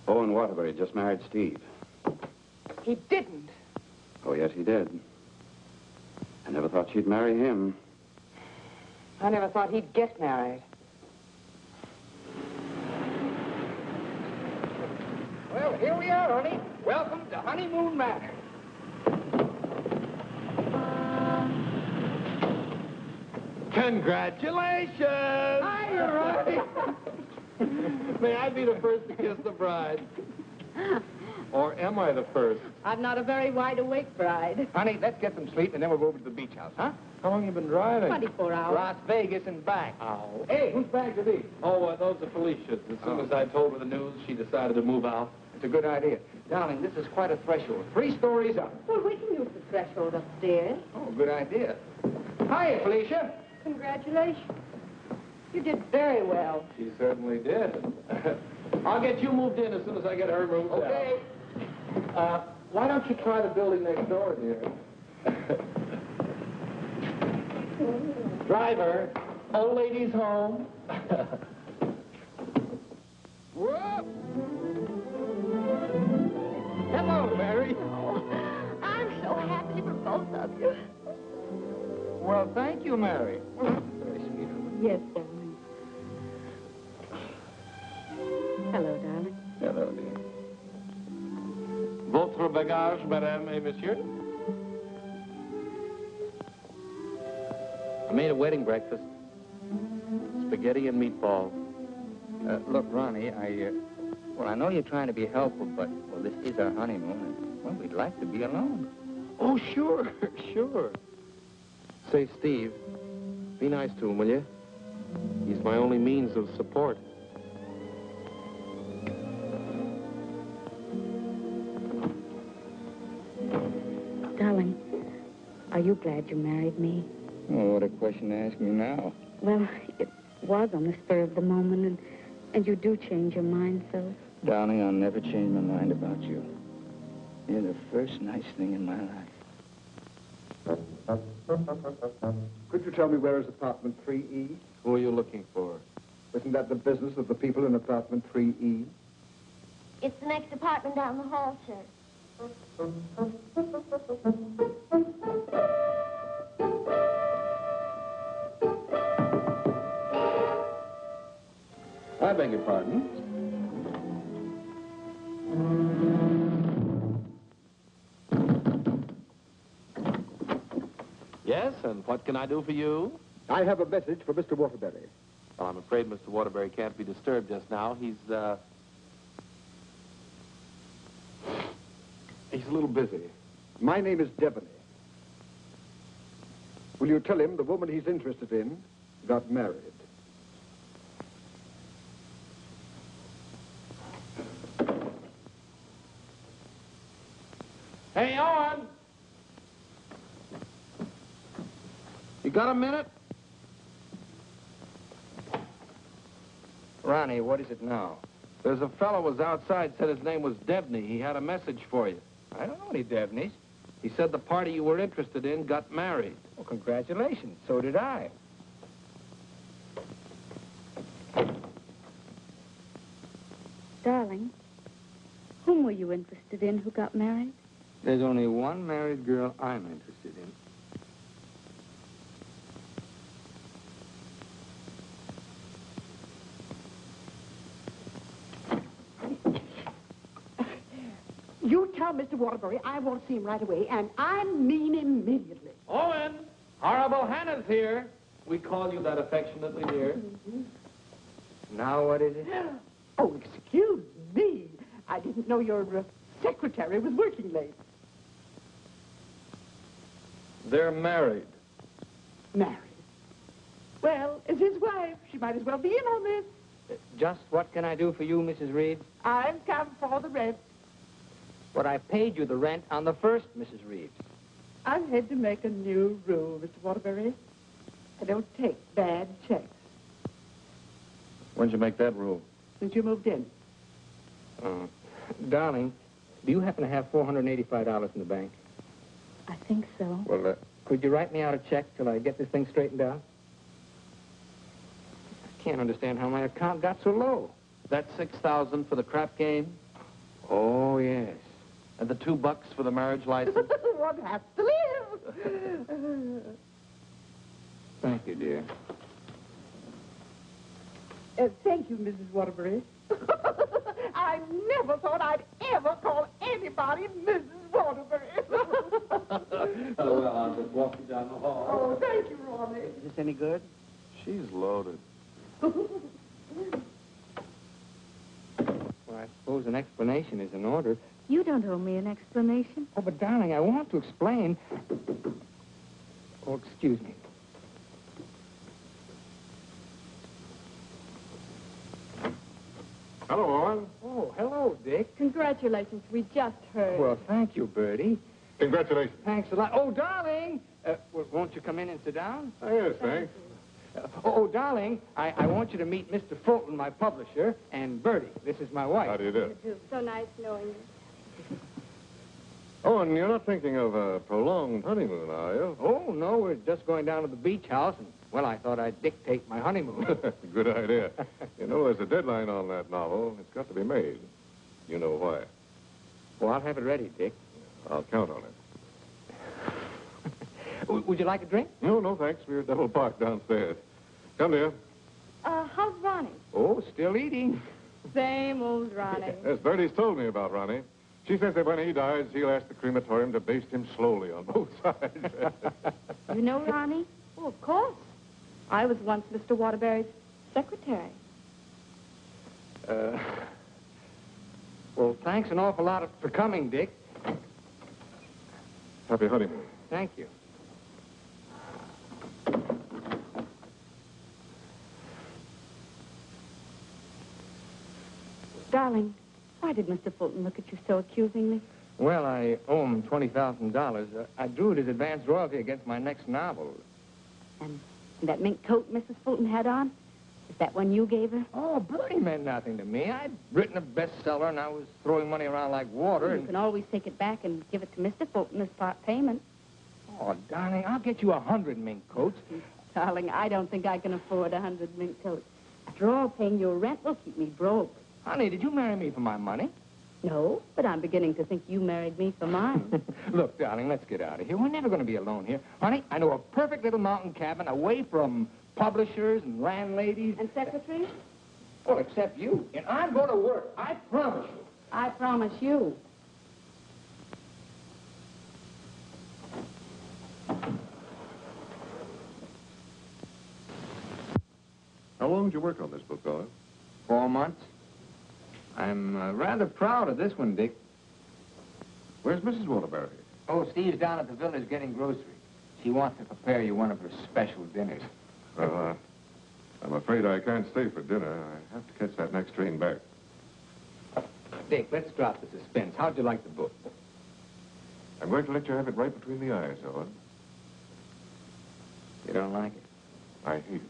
Owen Waterbury just married Steve. He didn't. Oh, yes, he did. I never thought she'd marry him. I never thought he'd get married. Well, here we are, honey. Welcome to Honeymoon Manor. Congratulations! Hi, Ronnie. May I be the first to kiss the bride? Or am I the first? I'm not a very wide-awake bride. Honey, let's get some sleep, and then we'll go over to the beach house, huh? How long you been driving? 24 hours. Las Vegas and back. Ow. Hey, whose bags are these? Oh, those are Felicia's. As soon as I told her the news, she decided to move out. It's a good idea. Darling, this is quite a threshold. 3 stories up. Well, we can use the threshold upstairs. Oh, good idea. Hiya, Felicia. Congratulations. You did very well. She certainly did. I'll get you moved in as soon as I get her moved Okay. out. Why don't you try the building next door, dear? Driver, old lady's home. Whoop. Hello, Mary. Oh, I'm so happy for both of you. Well, thank you, Mary. Very sweet. Yes, darling. Hello, darling. Hello, dear. Votre bagage, madame et monsieur? I made a wedding breakfast. Spaghetti and meatballs. Look, Ronnie, I know you're trying to be helpful, but, well, this is our honeymoon, and, well, we'd like to be alone. Oh, sure, sure. Say, Steve, be nice to him, will you? He's my only means of support. Darling, are you glad you married me? Oh, what a question to ask me now. Well, it was on the spur of the moment, and you do change your mind, so... Darling, I'll never change my mind about you. You're the first nice thing in my life. Could you tell me where is apartment 3E? Who are you looking for? Isn't that the business of the people in apartment 3E? It's the next apartment down the hall, sir. I beg your pardon. Yes, and what can I do for you? I have a message for Mr. Waterbury. Well, I'm afraid Mr. Waterbury can't be disturbed just now. He's a little busy. My name is Devaney. Will you tell him the woman he's interested in got married? Hey, Owen! You got a minute? Ronnie, what is it now? There's a fellow was outside, said his name was Debney. He had a message for you. I don't know any Devneys. He said the party you were interested in got married. Well, congratulations. So did I. Darling, whom were you interested in who got married? There's only one married girl I'm interested in. You tell Mr. Waterbury I want to see him right away, and I mean immediately. Owen! Horrible Hannah's here. We call you that affectionately, dear. Now what is it? Oh, excuse me. I didn't know your secretary was working late. They're married. Married? Well, as his wife, she might as well be in on this. Just what can I do for you, Mrs. Reeve? I've come for the rent. But I paid you the rent on the first, Mrs. Reeves. I've had to make a new rule, Mr. Waterbury. I don't take bad checks. When'd you make that rule? Since you moved in. Darling, do you happen to have $485 in the bank? I think so. Well, Could you write me out a check till I get this thing straightened out? I can't understand how my account got so low. That's $6,000 for the crap game? Oh, yes. And the $2 for the marriage license? One has to live. Thank you, dear. Thank you, Mrs. Waterbury. I never thought I'd ever call anybody Mrs. Waterbury. Oh, well, I'll just walk you down the hall. Oh, thank you, Ronnie. Is this any good? She's loaded. Well, I suppose an explanation is in order. You don't owe me an explanation. Oh, but darling, I want to explain. Oh, excuse me. Hello, Owen. Oh, hello, Dick. Congratulations, we just heard. Well, thank you, Bertie. Congratulations. Thanks a lot. Oh, darling! Well, won't you come in and sit down? Oh, yes, thanks. Darling, I want you to meet Mr. Fulton, my publisher, and Bertie. This is my wife. How do you do? So nice knowing you. Owen, you're not thinking of a prolonged honeymoon, are you? Oh, no, we're just going down to the beach house, and, well, I thought I'd dictate my honeymoon. Good idea. You know, there's a deadline on that novel. It's got to be made. You know why. Well, I'll have it ready, Dick. I'll count on it. Would you like a drink? No, no, thanks. We're double parked downstairs. Come, dear. How's Ronnie? Oh, still eating. Same old Ronnie. Yes, Bertie's told me about Ronnie. She says that when he dies, he'll ask the crematorium to baste him slowly on both sides. You know Ronnie? Oh, of course. I was once Mr. Waterbury's secretary. Well, thanks an awful lot for coming, Dick. Happy honeymoon. Thank you. Darling, why did Mr. Fulton look at you so accusingly? Well, I owe him $20,000. I drew it as advance royalty against my next novel. And that mink coat Mrs. Fulton had on, is that one you gave her? Oh, Bertie meant nothing to me. I'd written a bestseller, and I was throwing money around like water. You can always take it back and give it to Mr. Fulton as part payment. Oh, darling, I'll get you 100 mink coats. Darling, I don't think I can afford 100 mink coats. After all, paying your rent will keep me broke. Honey, did you marry me for my money? No, but I'm beginning to think you married me for mine. Look, darling, let's get out of here. We're never going to be alone here. Honey, I know a perfect little mountain cabin away from publishers and landladies. And secretaries? Well, except you. And I'm going to work. I promise you. I promise you. How long did you work on this book, Owen? 4 months. I'm rather proud of this one, Dick. Where's Mrs. Waterbury? Oh, Steve's down at the village getting groceries. She wants to prepare you one of her special dinners. Well, I'm afraid I can't stay for dinner. I have to catch that next train back. Dick, let's drop the suspense. How'd you like the book? I'm going to let you have it right between the eyes, Owen. You don't like it? I hate it.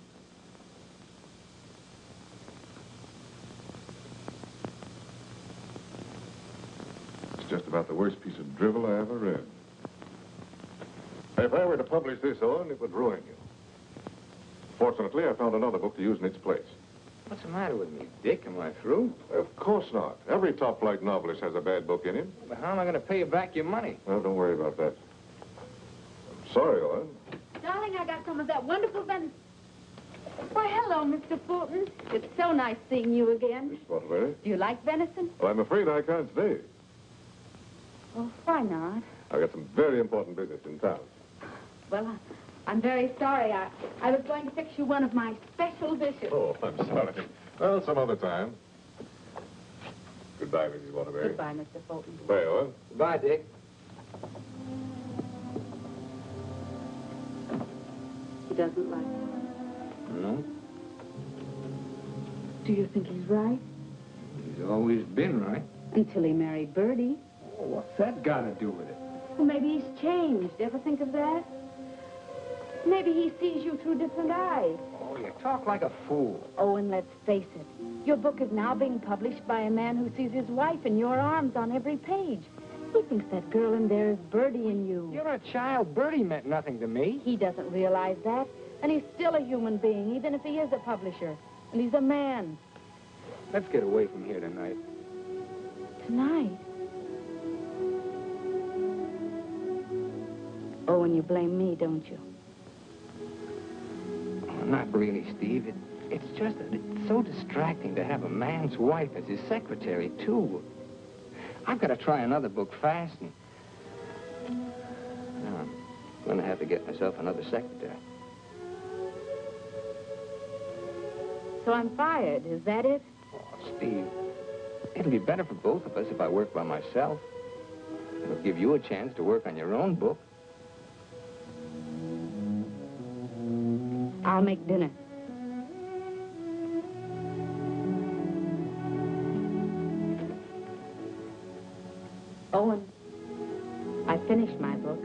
It's just about the worst piece of drivel I ever read. If I were to publish this, Owen, it would ruin you. Fortunately, I found another book to use in its place. What's the matter with me, Dick? Am I through? Of course not. Every top-flight novelist has a bad book in him. But how am I going to pay you back your money? Well, don't worry about that. I'm sorry, Owen. Darling, I got some of that wonderful venison. Why, hello, Mr. Fulton. It's so nice seeing you again. Miss Waterbury. Do you like venison? Well, I'm afraid I can't stay. Oh, why not? I've got some very important business in town. Well, I'm very sorry. I was going to fix you one of my special dishes. Oh, I'm sorry. Well, some other time. Goodbye, Mrs. Waterbury. Goodbye, Mr. Fulton. Goodbye, Owen. Goodbye, Dick. He doesn't like it. No? Do you think he's right? He's always been right. Until he married Bertie. Oh, what's that got to do with it? Well, maybe he's changed. Ever think of that? Maybe he sees you through different eyes. Oh, you talk like a fool. Oh, and let's face it. Your book is now being published by a man who sees his wife in your arms on every page. He thinks that girl in there is Bertie in you. You're a child. Bertie meant nothing to me. He doesn't realize that. And he's still a human being, even if he is a publisher. And he's a man. Let's get away from here tonight. Tonight? Oh, and you blame me, don't you? Oh, not really, Steve. It's just that it's so distracting to have a man's wife as his secretary, too. I've got to try another book fast, and I'm going to have to get myself another secretary. So I'm fired, is that it? Oh, Steve, it'll be better for both of us if I work by myself. It'll give you a chance to work on your own book. I'll make dinner. Owen, I finished my book.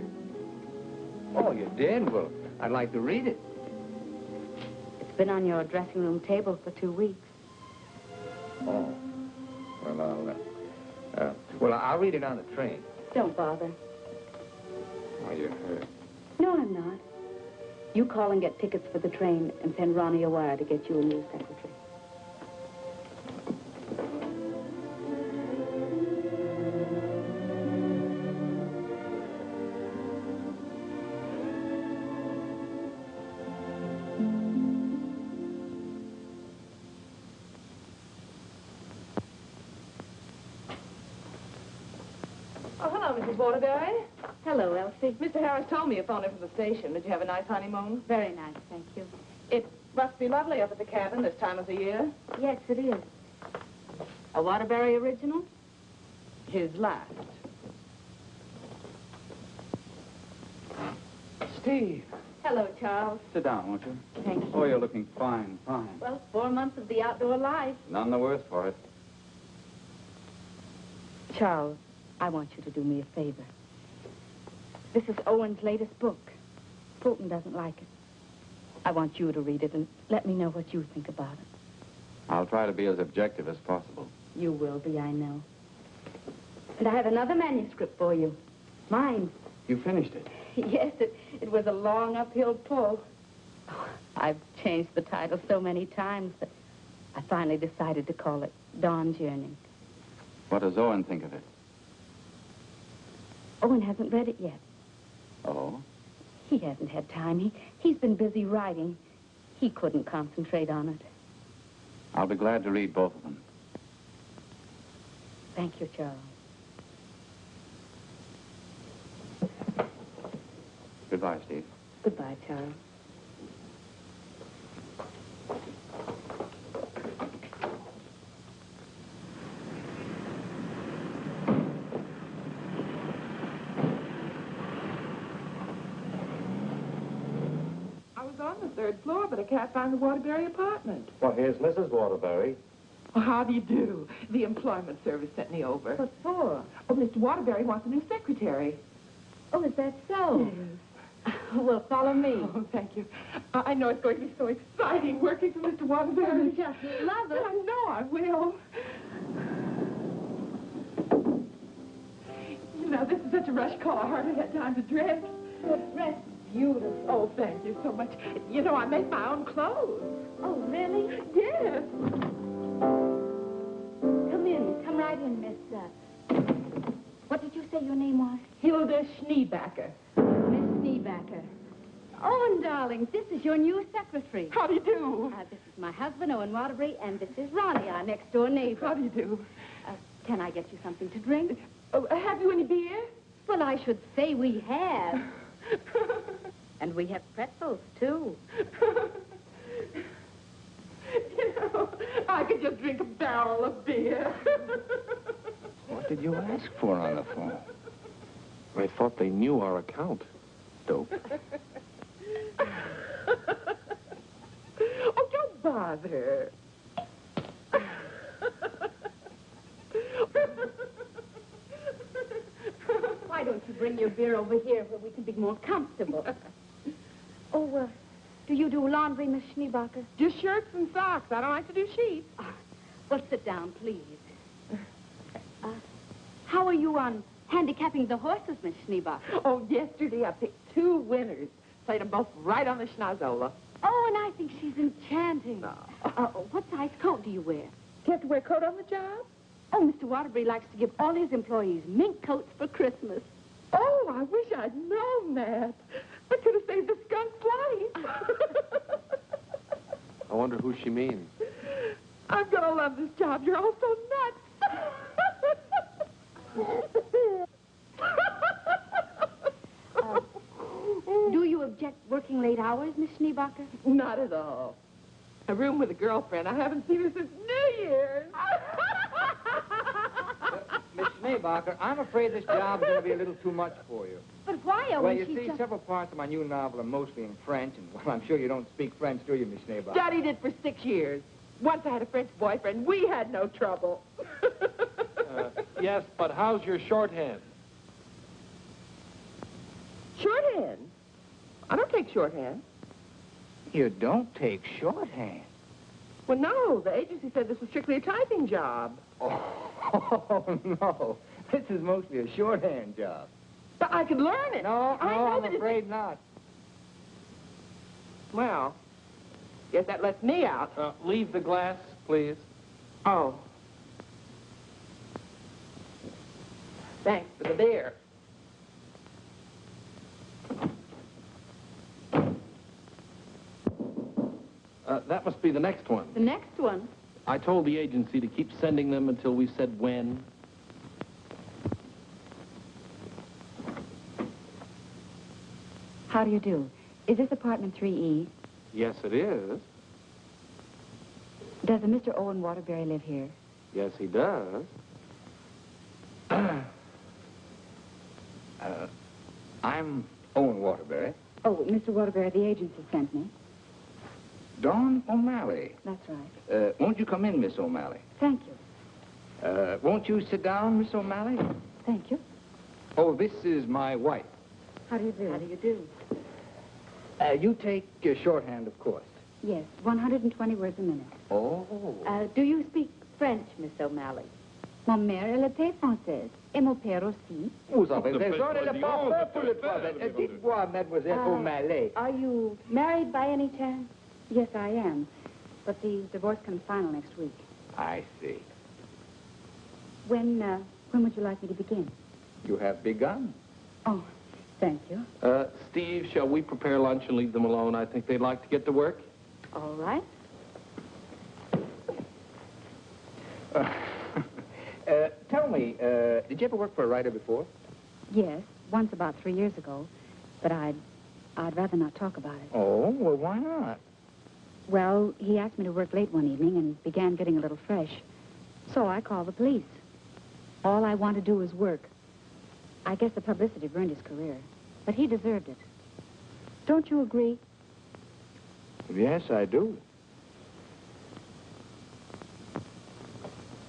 Oh, you did? Well, I'd like to read it. It's been on your dressing room table for 2 weeks. Oh. Well, I'll read it on the train. Don't bother. Oh, you're hurt. No, I'm not. You call and get tickets for the train and send Ronnie a wire to get you a new secretary. Oh, hello, Mrs. Waterbury. Hello, Elsie. Mr. Harris told me you phoned in from the station. Did you have a nice honeymoon? Very nice, thank you. It must be lovely up at the cabin this time of the year. Yes, it is. A Waterbury original? His last. Steve. Hello, Charles. Sit down, won't you? Thank you. Oh, you're looking fine, fine. Well, 4 months of the outdoor life. None the worse for it. Charles, I want you to do me a favor. This is Owen's latest book. Fulton doesn't like it. I want you to read it and let me know what you think about it. I'll try to be as objective as possible. You will be, I know. And I have another manuscript for you. Mine. You finished it? Yes, it was a long uphill pull. Oh, I've changed the title so many times that I finally decided to call it Dawn's Yearning. What does Owen think of it? Owen hasn't read it yet. Oh? He hasn't had time. He's been busy writing. He couldn't concentrate on it. I'll be glad to read both of them. Thank you, Charles. Goodbye, Steve. Goodbye, Charles. I was on the 3rd floor, but I can't find the Waterbury apartment. Well, here's Mrs. Waterbury. Well, how do you do? The employment service sent me over. What for? Oh, Mr. Waterbury wants a new secretary. Oh, is that so? Yes. Well, follow me. Oh, thank you. I know it's going to be so exciting working for Mr. Waterbury. Oh, just love it. I know I will. You know, this is such a rush call. I hardly had time to dress. Well, dress beautiful. Oh, thank you so much. You know, I make my own clothes. Oh, really? Yes. Come in. Come right in, Miss... What did you say your name was? Hilda Schneebacker. Miss Schneebacker. Owen, darling, this is your new secretary. How do you do? This is my husband, Owen Waterbury, and this is Ronnie, our next-door neighbor. How do you do? Can I get you something to drink? Have you any beer? Well, I should say we have. And we have pretzels, too. You know, I could just drink a barrel of beer. What did you ask for on the phone? I thought they knew our account. Dope. Oh, don't bother. Why don't you bring your beer over here where we can be more comfortable? Oh, do you do laundry, Miss Schneebacher? Just shirts and socks. I don't like to do sheets. Well, sit down, please. How are you on handicapping the horses, Miss Schneebacher? Oh, yesterday I picked 2 winners. Played them both right on the schnozola. Oh, and I think she's enchanting. No. What size coat do you wear? Do you have to wear a coat on the job? Oh, Mr. Waterbury likes to give all his employees mink coats for Christmas. Oh, I wish I'd known that. I could have saved the skunk's life. I wonder who she means. I'm going to love this job. You're all so nuts. Do you object working late hours, Miss Schneebacher? Not at all. A room with a girlfriend. I haven't seen her since New Year's. Miss Schneebacher, I'm afraid this job's going to be a little too much for you. But why, Owen? Well, you see, several parts of my new novel are mostly in French, and, well, I'm sure you don't speak French, do you, Miss Schneebacher? Studied it for 6 years. Once I had a French boyfriend. We had no trouble. Yes, but how's your shorthand? Shorthand? I don't take shorthand. You don't take shorthand? Well, no. The agency said this was strictly a typing job. Oh, no. This is mostly a shorthand job. But I could learn it. No, I know I'm that afraid not. Well, guess that lets me out. Leave the glass, please. Oh. Thanks for the beer. That must be the next one. The next one? I told the agency to keep sending them until we said when. How do you do? Is this apartment 3E? Yes, it is. Does a Mr. Owen Waterbury live here? Yes, he does. I'm Owen Waterbury. Oh, Mr. Waterbury, the agency sent me. Dawn O'Malley. That's right. Won't you come in, Miss O'Malley? Thank you. Won't you sit down, Miss O'Malley? Thank you. Oh, this is my wife. How do you do? How do you do? You take shorthand, of course. Yes, 120 words a minute. Oh. Do you speak French, Miss O'Malley? Mon mère, elle était française. Et mon père aussi. Vous avez raison, elle est pas pour le problème. Dites-moi, Mademoiselle O'Malley. Are you married by any chance? Yes, I am. But the divorce comes final next week. I see. When would you like me to begin? You have begun. Oh, thank you. Steve, shall we prepare lunch and leave them alone? I think they'd like to get to work. All right. Tell me, did you ever work for a writer before? Yes, once about 3 years ago. But I'd rather not talk about it. Oh, well, why not? Well, he asked me to work late one evening and began getting a little fresh. So I called the police. All I want to do is work. I guess the publicity burned his career. But he deserved it. Don't you agree? Yes, I do.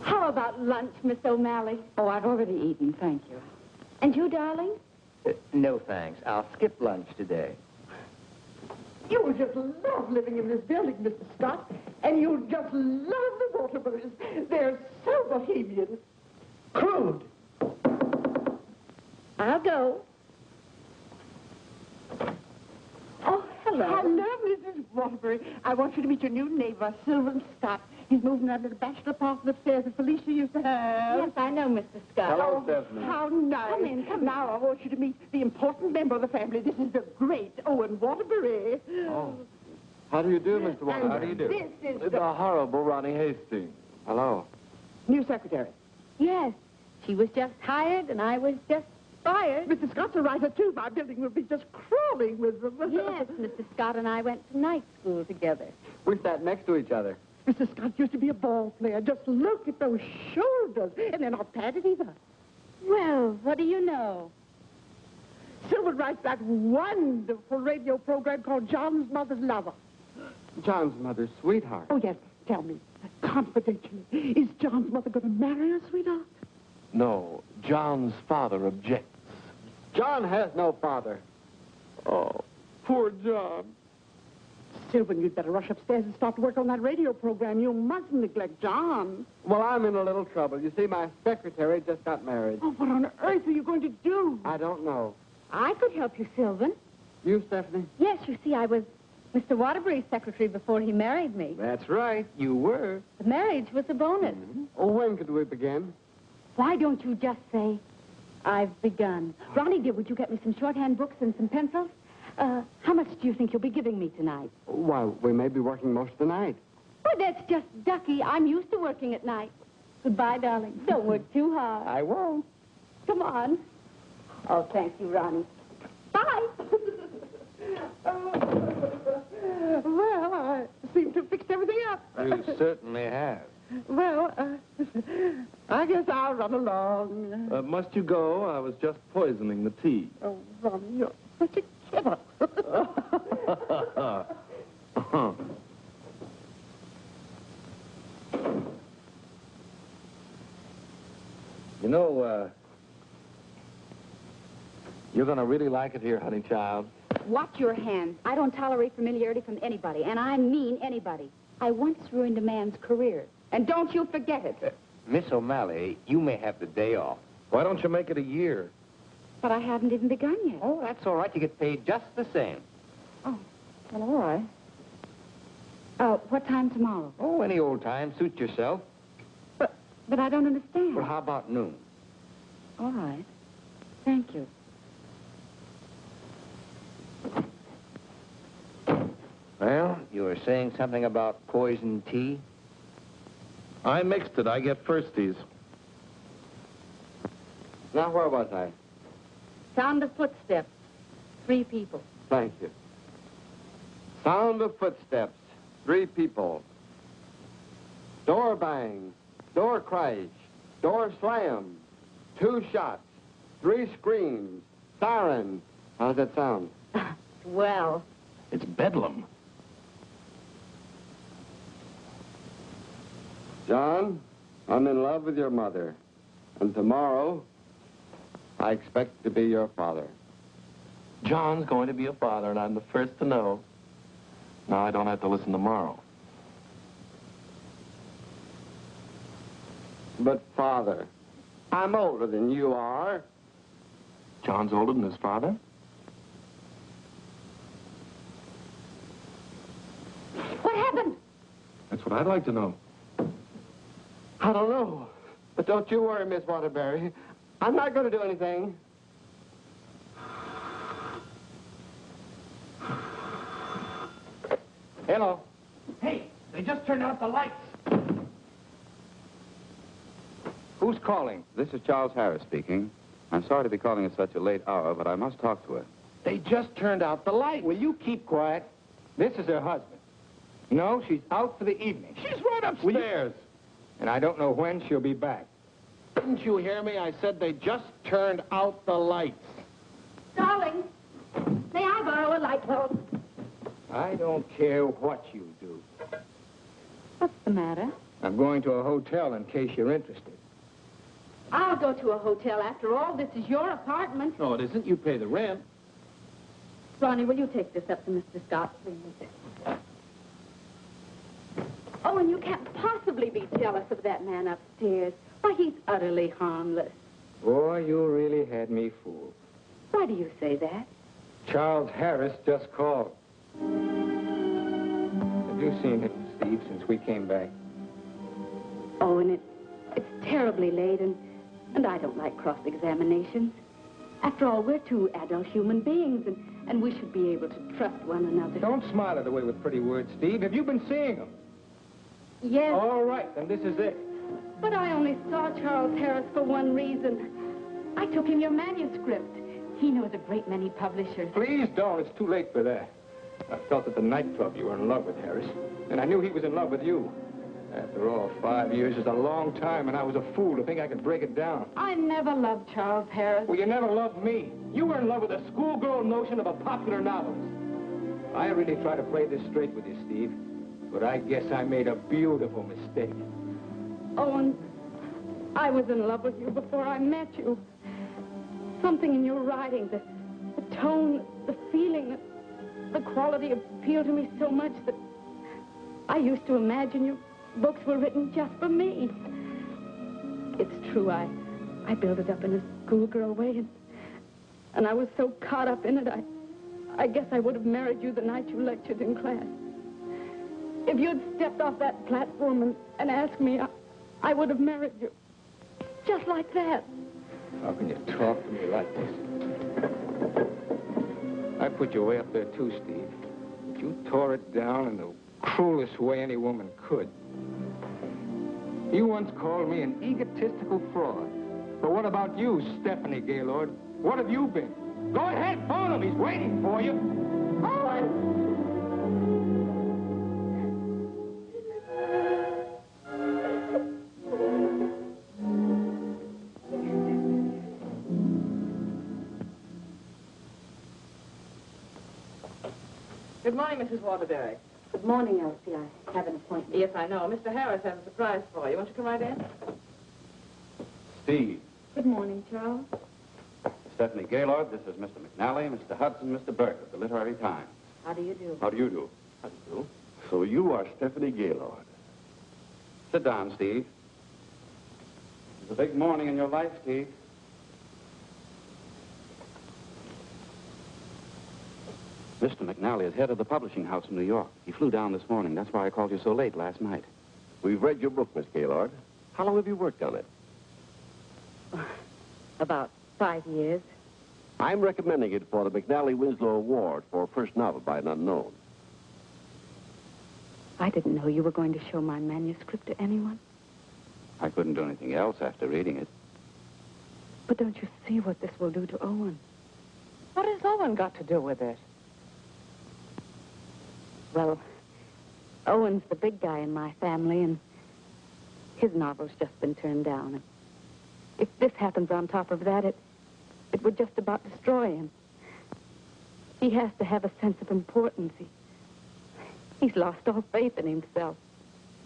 How about lunch, Miss O'Malley? Oh, I've already eaten, thank you. And you, darling? No, thanks. I'll skip lunch today. You will just love living in this building, Mr. Scott. And you'll just love the Waterburys. They're so bohemian. Crude. I'll go. Oh, hello. Hello, Mrs. Waterbury. I want you to meet your new neighbor, Sylvan Scott. He's moving that little bachelor apartment upstairs that Felicia used to have. Yes, I know, Mr. Scott. Hello, Stephanie. How nice. Come in, come now, I want you to meet the important member of the family. This is the great Owen Waterbury. Oh. How do you do, Mr. Waterbury? And How do you do? This is The horrible Ronnie Hastings. Hello. new secretary. Yes, she was just hired and I was just fired. Mr. Scott's a writer, too. My building will be just crawling with them. Yes, Mr. Scott and I went to night school together. We sat next to each other. Mr. Scott used to be a ball player. Just look at those shoulders. And they're not padded either. Well, what do you know? Sylvan writes that wonderful radio program called John's Mother's Lover. John's mother's sweetheart. Oh, yes. Tell me, confidentially, is John's mother going to marry her, sweetheart? No, John's father objects. John has no father. Oh, poor John. Sylvan, you'd better rush upstairs and start to work on that radio program. You mustn't neglect John. Well, I'm in a little trouble. You see, my secretary just got married. Oh, what on earth are you going to do? I don't know. I could help you, Sylvan. You, Stephanie? Yes, you see, I was Mr. Waterbury's secretary before he married me. That's right. You were. The marriage was a bonus. Mm-hmm. Oh, when could we begin? Why don't you just say, I've begun? Ronnie, dear, would you get me some shorthand books and some pencils? How much do you think you'll be giving me tonight? Why, we may be working most of the night. Oh, that's just ducky. I'm used to working at night. Goodbye, darling. Don't work too hard. I won't. Come on. Oh, thank you, Ronnie. Bye. Well, I seem to have fixed everything up. You certainly have. Well, I guess I'll run along. Must you go? I was just poisoning the tea. Oh, Ronnie, you're such a kidder. You know, you're going to really like it here, honey child. Watch your hands. I don't tolerate familiarity from anybody, and I mean anybody. I once ruined a man's career, and don't you forget it. Miss O'Malley, you may have the day off. Why don't you make it a year? But I haven't even begun yet. Oh, that's all right. You get paid just the same. Oh, well, all right. What time tomorrow? Oh, any old time. Suit yourself. But I don't understand. Well, how about noon? All right. Thank you. Well, you were saying something about poison tea? I mixed it. I get firsties. Now, where was I? Sound of footsteps. 3 people. Thank you. Sound of footsteps. 3 people. Door bang. Door crash. Door slam. 2 shots. 3 screams. Siren. How's that sound? Well. It's bedlam. John, I'm in love with your mother. And tomorrow, I expect to be your father. John's going to be a father, and I'm the first to know. Now I don't have to listen tomorrow. But, Father, I'm older than you are. John's older than his father? What happened? That's what I'd like to know. I don't know. But don't you worry, Miss Waterbury. I'm not going to do anything. Hello. Hey, they just turned out the lights. Who's calling? This is Charles Harris speaking. I'm sorry to be calling at such a late hour, but I must talk to her. They just turned out the light. Will you keep quiet? This is her husband. No, she's out for the evening. She's right upstairs. And I don't know when she'll be back. Didn't you hear me? I said they just turned out the lights. Darling, may I borrow a light bulb? I don't care what you do. What's the matter? I'm going to a hotel in case you're interested. I'll go to a hotel. After all, this is your apartment. No, it isn't. You pay the rent. Ronnie, will you take this up to Mr. Scott, please? Oh, and you can't possibly be jealous of that man upstairs. Why, he's utterly harmless. Boy, you really had me fooled. Why do you say that? Charles Harris just called. Have you seen him, Steve, since we came back? Oh, and it's terribly late, and I don't like cross-examinations. After all, we're two adult human beings, and we should be able to trust one another. Don't smile it away with pretty words, Steve. Have you been seeing him? Yes. All right, then this is it. But I only saw Charles Harris for one reason. I took him your manuscript. He knows a great many publishers. Please don't. It's too late for that. I felt at the nightclub you were in love with Harris, and I knew he was in love with you. After all, 5 years is a long time, and I was a fool to think I could break it down. I never loved Charles Harris. Well, you never loved me. You were in love with a schoolgirl notion of a popular novelist. I really try to play this straight with you, Steve, but I guess I made a beautiful mistake. Owen, I was in love with you before I met you. Something in your writing, the tone, the feeling, the quality appealed to me so much that I used to imagine your books were written just for me. It's true, I built it up in a schoolgirl way, and I was so caught up in it, I guess I would have married you the night you lectured in class. If you'd stepped off that platform and asked me, I would have married you. Just like that. How can you talk to me like this? I put you way up there, too, Steve. But you tore it down in the cruelest way any woman could. You once called me an egotistical fraud. But what about you, Stephanie Gaylord? What have you been? Go ahead, phone him. He's waiting for you. Owen! Good morning, Mrs. Waterbury. Good morning, Elsie. I have an appointment. Yes, I know. Mr. Harris has a surprise for you. Won't you come right in? Steve. Good morning, Charles. Stephanie Gaylord, this is Mr. McNally, Mr. Hudson, Mr. Burke of the Literary Times. How do you do? How do you do? How do you do? So you are Stephanie Gaylord. Sit down, Steve. It's a big morning in your life, Steve. Mr. McNally is head of the publishing house in New York. He flew down this morning. That's why I called you so late last night. We've read your book, Miss Gaylord. How long have you worked on it? About 5 years. I'm recommending it for the McNally Winslow Award for first novel by an unknown. I didn't know you were going to show my manuscript to anyone. I couldn't do anything else after reading it. But don't you see what this will do to Owen? What has Owen got to do with it? Well, Owen's the big guy in my family, and his novel's just been turned down. And if this happens on top of that, it would just about destroy him. He has to have a sense of importance. He's lost all faith in himself.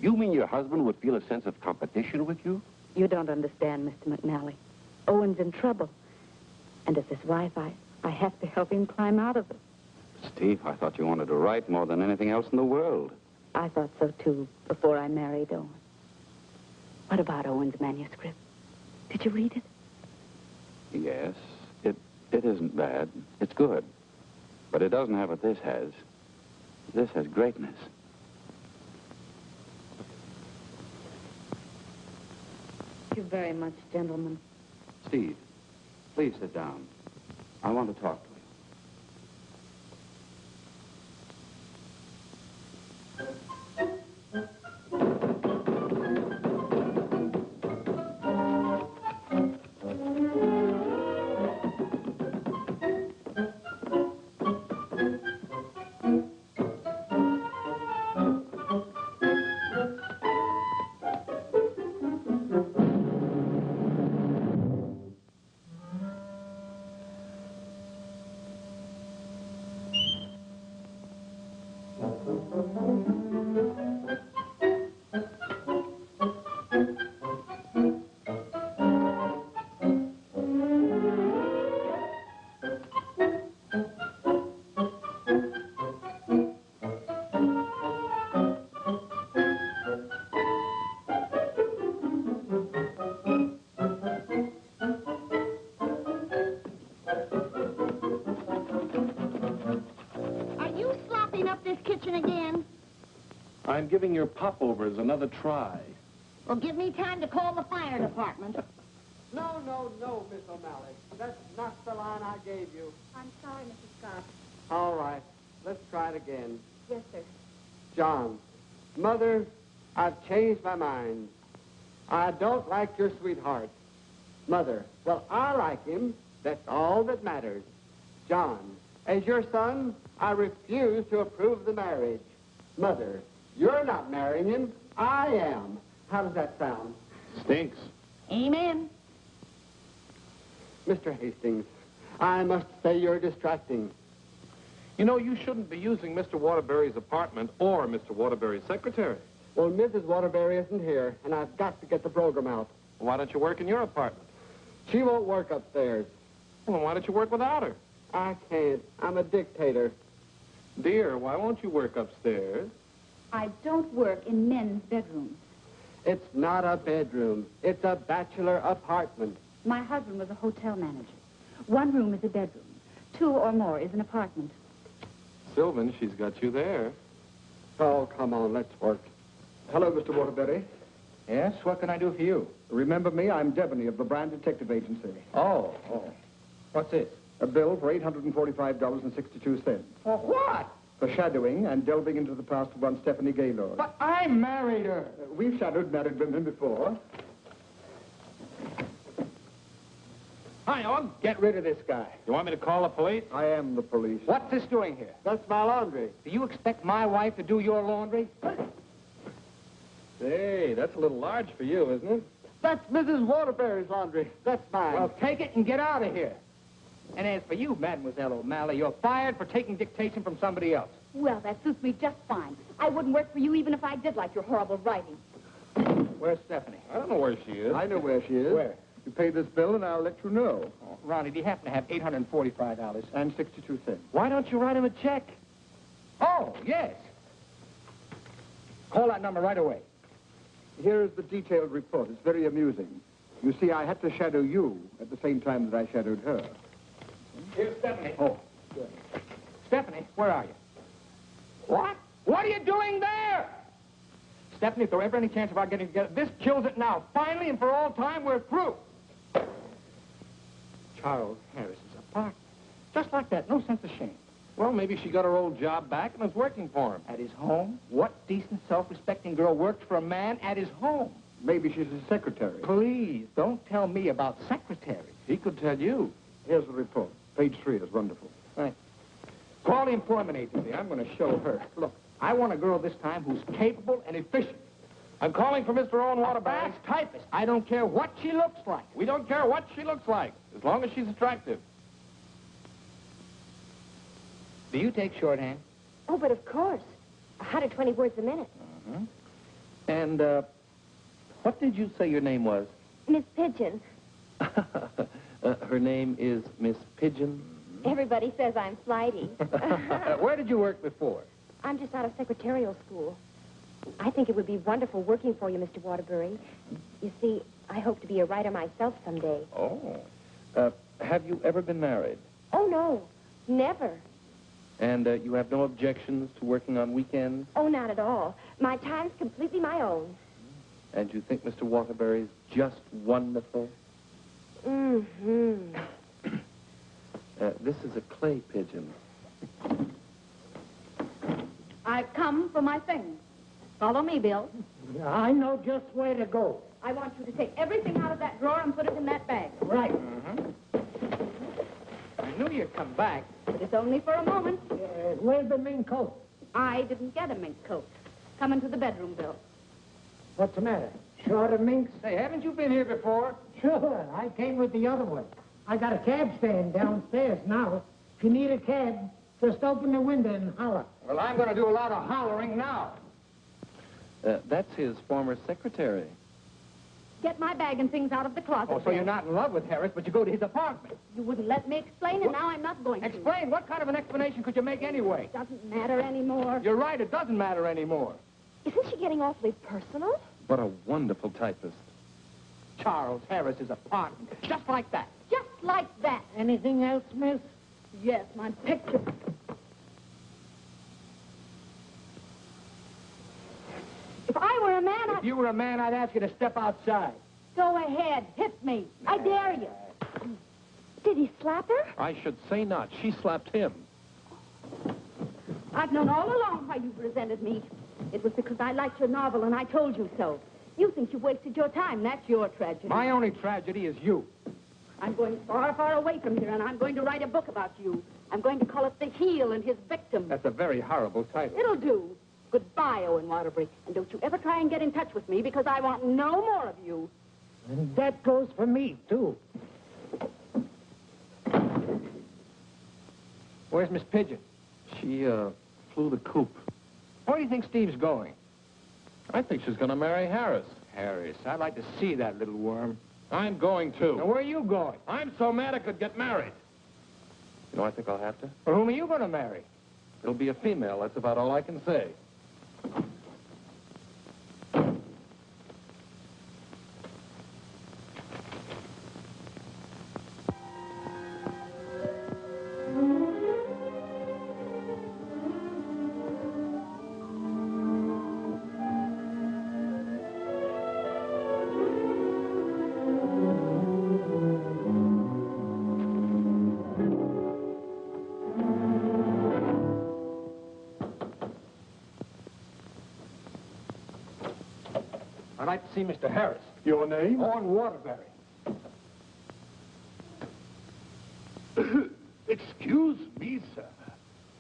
You mean your husband would feel a sense of competition with you? You don't understand, Mr. McNally. Owen's in trouble. And as his wife, I have to help him climb out of it. Steve, I thought you wanted to write more than anything else in the world. I thought so, too, before I married Owen. What about Owen's manuscript? Did you read it? Yes, it isn't bad. It's good. But it doesn't have what this has. This has greatness. Thank you very much, gentlemen. Steve, please sit down. I want to talk to you. I'm giving your popovers another try. Well, give me time to call the fire department. No, Miss O'Malley. That's not the line I gave you. I'm sorry, Mrs. Scott. All right. Let's try it again. Yes, sir. John, Mother, I've changed my mind. I don't like your sweetheart. Mother, well, I like him. That's all that matters. John, as your son, I refuse to approve the marriage. Mother, you're not marrying him. I am. How does that sound? Stinks. Amen. Mr. Hastings, I must say you're distracting. You know, you shouldn't be using Mr. Waterbury's apartment or Mr. Waterbury's secretary. Well, Mrs. Waterbury isn't here, and I've got to get the program out. Why don't you work in your apartment? She won't work upstairs. Well, why don't you work without her? I can't. I'm a dictator. Dear, why won't you work upstairs? I don't work in men's bedrooms. It's not a bedroom. It's a bachelor apartment. My husband was a hotel manager. One room is a bedroom. Two or more is an apartment. Sylvan, she's got you there. Oh, come on, let's work. Hello, Mr. Waterbury. Yes, what can I do for you? Remember me? I'm Devaney of the Brand Detective Agency. Oh. What's this? A bill for $845.62. For what? For shadowing and delving into the past of one Stephanie Gaylord. But I married her. We've shadowed married women before. Hi, Owen. Get rid of this guy. You want me to call the police? I am the police. What's this doing here? That's my laundry. Do you expect my wife to do your laundry? Say, that's a little large for you, isn't it? That's Mrs. Waterbury's laundry. That's mine. Well, take it and get out of here. And as for you, Mademoiselle O'Malley, you're fired for taking dictation from somebody else. Well, that suits me just fine. I wouldn't work for you even if I did like your horrible writing. Where's Stephanie? I don't know where she is. I know where she is. Where? You pay this bill and I'll let you know. Oh, Ronnie, do you happen to have $845? And 62 cents. Why don't you write him a check? Oh, yes. Call that number right away. Here's the detailed report. It's very amusing. You see, I had to shadow you at the same time that I shadowed her. Here's Stephanie. Oh, good. Stephanie, where are you? What? What are you doing there? Stephanie, if there were ever any chance of our getting together, this kills it now. Finally and for all time, we're through. Charles Harris's apartment. Just like that, no sense of shame. Well, maybe she got her old job back and is working for him. At his home? What decent, self-respecting girl works for a man at his home? Maybe she's his secretary. Please, don't tell me about secretaries. He could tell you. Here's the report. Page 3 is wonderful. Right. Call the employment agency. I'm going to show her. Look, I want a girl this time who's capable and efficient. I'm calling for Mr. Owen Waterbury. A fast typist. I don't care what she looks like. We don't care what she looks like, as long as she's attractive. Do you take shorthand? Oh, but of course. 120 words a minute. Uh-huh. And, what did you say your name was? Miss Pigeon. Her name is Miss Pigeon? Everybody says I'm flighty. Where did you work before? I'm just out of secretarial school. I think it would be wonderful working for you, Mr. Waterbury. You see, I hope to be a writer myself someday. Oh. Have you ever been married? Oh, no. Never. And you have no objections to working on weekends? Oh, not at all. My time's completely my own. And you think Mr. Waterbury's just wonderful? Mm-hmm. This is a clay pigeon. I've come for my things. Follow me, Bill. I know just where to go. I want you to take everything out of that drawer and put it in that bag. Right. I knew you'd come back. But it's only for a moment. Where's the mink coat? I didn't get a mink coat. Come into the bedroom, Bill. What's the matter? Short of minks? Say, haven't you been here before? Sure, I came with the other one. I got a cab stand downstairs now. If you need a cab, just open the window and holler. Well, I'm going to do a lot of hollering now. That's his former secretary. Get my bag and things out of the closet. Oh, so you're not in love with Harris, but you go to his apartment. You wouldn't let me explain, and now I'm not going to. Explain? What kind of an explanation could you make anyway? Doesn't matter anymore. You're right, it doesn't matter anymore. Isn't she getting awfully personal? What a wonderful typist. Charles Harris's apartment. Just like that. Just like that. Anything else, miss? Yes, my picture. If I were a man, If you were a man, I'd ask you to step outside. Go ahead, hit me. I dare you. Did he slap her? I should say not. She slapped him. I've known all along why you've resented me. It was because I liked your novel, and I told you so. You think you've wasted your time. That's your tragedy. My only tragedy is you. I'm going far, far away from here, and I'm going to write a book about you. I'm going to call it The Heel and His Victim. That's a very horrible title. It'll do. Goodbye, Owen Waterbury. And don't you ever try and get in touch with me, because I want no more of you. And that goes for me, too. Where's Miss Pigeon? She, flew the coop. Where do you think Steve's going? I think she's going to marry Harris. Harris. I'd like to see that little worm. I'm going to. Now, where are you going? I'm so mad I could get married. You know, I think I'll have to. Well, whom are you going to marry? It'll be a female. That's about all I can say. I'd like to see Mr. Harris. Your name? Owen Waterbury. Excuse me, sir.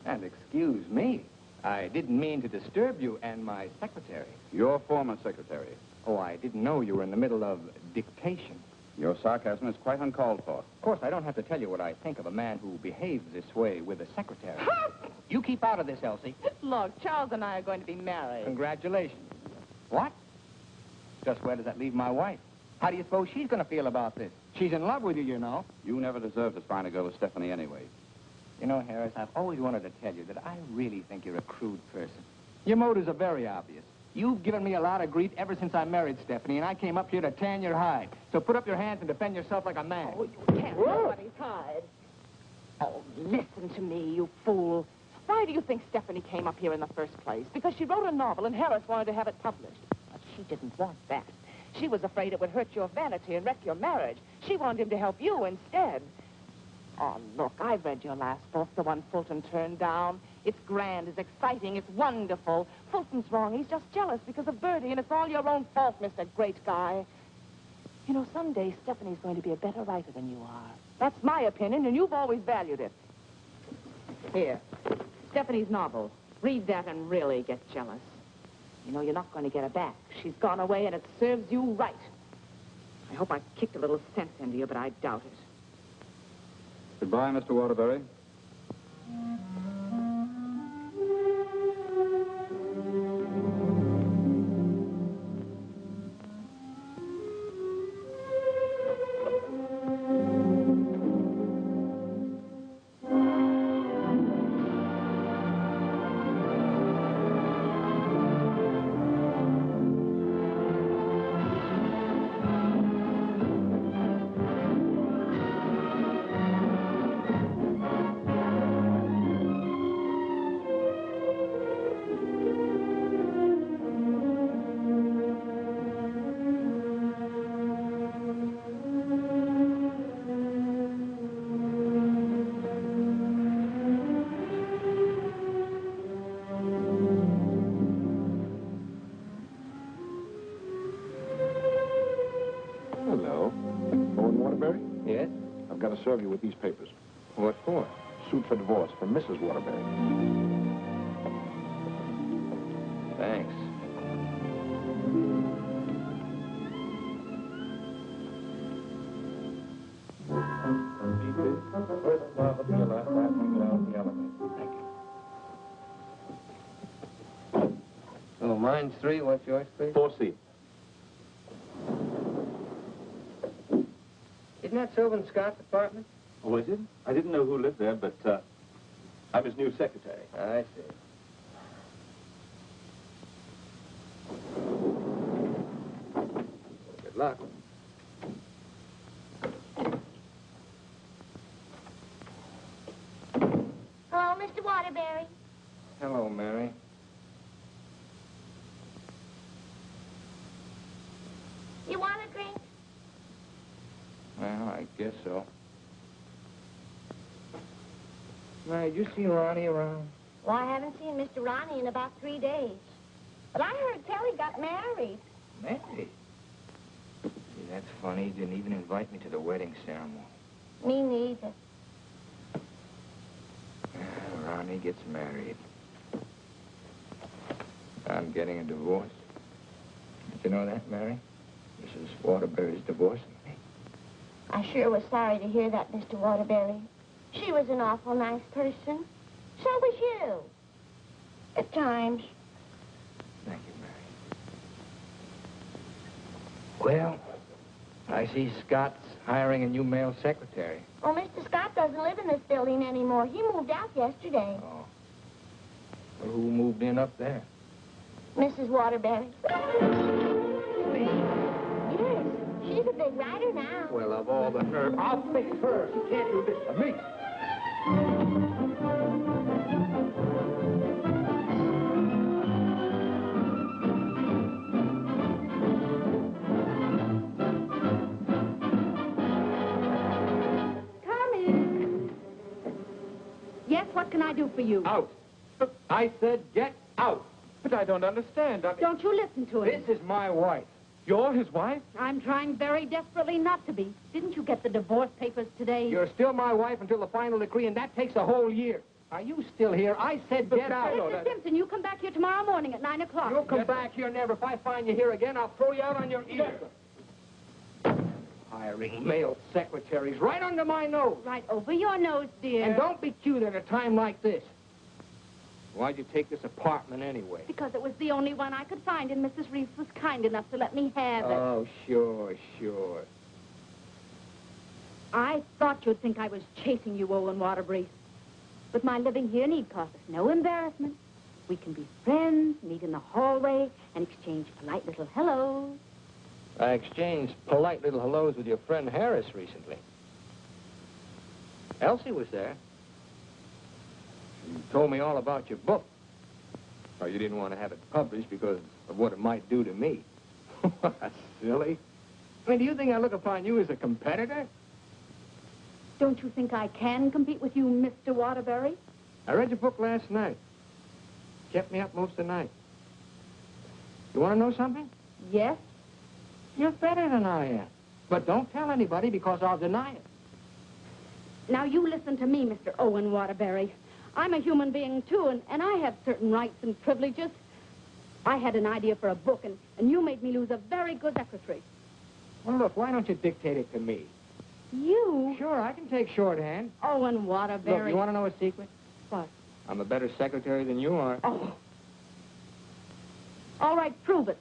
And excuse me. I didn't mean to disturb you and my secretary. Your former secretary. Oh, I didn't know you were in the middle of dictation. Your sarcasm is quite uncalled for. Of course, I don't have to tell you what I think of a man who behaves this way with a secretary. You keep out of this, Elsie. Look, Charles and I are going to be married. Congratulations. What? Just where does that leave my wife? How do you suppose she's going to feel about this? She's in love with you, you know. You never deserved to find a girl with Stephanie anyway. You know, Harris, I've always wanted to tell you that I really think you're a crude person. Your motives are very obvious. You've given me a lot of grief ever since I married Stephanie, and I came up here to tan your hide. So put up your hands and defend yourself like a man. Oh, you can't nobody's hide. Oh, listen to me, you fool. Why do you think Stephanie came up here in the first place? Because she wrote a novel and Harris wanted to have it published. But she didn't want that. She was afraid it would hurt your vanity and wreck your marriage. She wanted him to help you instead. Oh, look, I've read your last book, the one Fulton turned down. It's grand, it's exciting, it's wonderful. Fulton's wrong. He's just jealous because of Bertie, and it's all your own fault, Mr. Great Guy. You know, someday Stephanie's going to be a better writer than you are. That's my opinion, and you've always valued it. Here, Stephanie's novel. Read that and really get jealous. You know, you're not going to get her back. She's gone away, and it serves you right. I hope I kicked a little sense into you, but I doubt it. Goodbye, Mr. Waterbury. Waterbury? Yes? I've got to serve you with these papers. What for? Suit for divorce from Mrs. Waterbury. Thanks. First last afternoon down the elevator. Thank you. Oh, mine's 3. What's yours, please? 4C. Isn't that Sylvan Scott's apartment? Oh, is it? I didn't know who lived there, but I'm his new secretary. I see. Good luck. Hello, Mr. Waterbury. Hello, Mary. You want a drink? Well, I guess so. Mary, did you see Ronnie around? Well, I haven't seen Mr. Ronnie in about 3 days. But I heard Kelly got married. Married? See, that's funny. He didn't even invite me to the wedding ceremony. Me neither. Ronnie gets married. I'm getting a divorce. Did you know that, Mary? Mrs. Waterbury's divorcing me. I sure was sorry to hear that, Mr. Waterbury. She was an awful nice person. So was you. At times. Thank you, Mary. Well, I see Scott's hiring a new male secretary. Oh, Mr. Scott doesn't live in this building anymore. He moved out yesterday. Oh. Well, who moved in up there? Mrs. Waterbury. Yes, she's a big writer now. Well, of all the nerve, I'll fix her. She can't do this to me. Yes, what can I do for you? Out. I said get out. But I don't understand. Don't you listen to him. This is my wife. You're his wife? I'm trying very desperately not to be. Didn't you get the divorce papers today? You're still my wife until the final decree, and that takes a whole year. Are you still here? I said get out. Mr. Simpson, you come back here tomorrow morning at 9 o'clock. You'll come back here never. If I find you here again, I'll throw you out on your ear. Hiring male secretaries right under my nose. Right over your nose, dear. And don't be cute at a time like this. Why'd you take this apartment anyway? Because it was the only one I could find, and Mrs. Reeve was kind enough to let me have it. Oh, sure, sure. I thought you'd think I was chasing you, Owen Waterbury. But my living here need cause us no embarrassment. We can be friends, meet in the hallway, and exchange polite little hellos. I exchanged polite little hellos with your friend Harris recently. Elsie was there. You told me all about your book. Oh, you didn't want to have it published because of what it might do to me. Silly. I mean, do you think I look upon you as a competitor? Don't you think I can compete with you, Mr. Waterbury? I read your book last night. Kept me up most of the night. You want to know something? Yes. You're better than I am. But don't tell anybody because I'll deny it. Now, you listen to me, Mr. Owen Waterbury. I'm a human being, too, and I have certain rights and privileges. I had an idea for a book, and you made me lose a very good secretary. Well, look, why don't you dictate it to me? You? Sure, I can take shorthand. Owen Waterbury. Look, you want to know a secret? What? I'm a better secretary than you are. Oh. All right, prove it.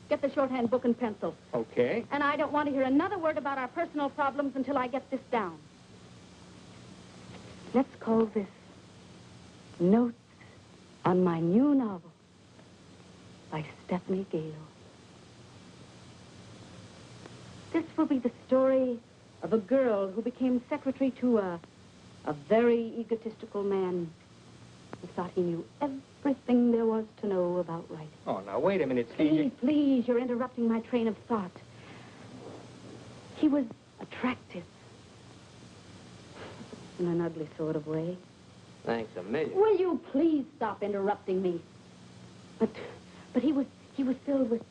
Get the shorthand book and pencil. Okay. And I don't want to hear another word about our personal problems until I get this down. Let's call this Notes on My New Novel by Stephanie Gaylord. This will be the story of a girl who became secretary to a very egotistical man who thought he knew everything there was to know about writing. Oh, now, wait a minute, Please, please, you're interrupting my train of thought. He was attractive. In an ugly sort of way. Thanks a million. Will you please stop interrupting me? But he was filled with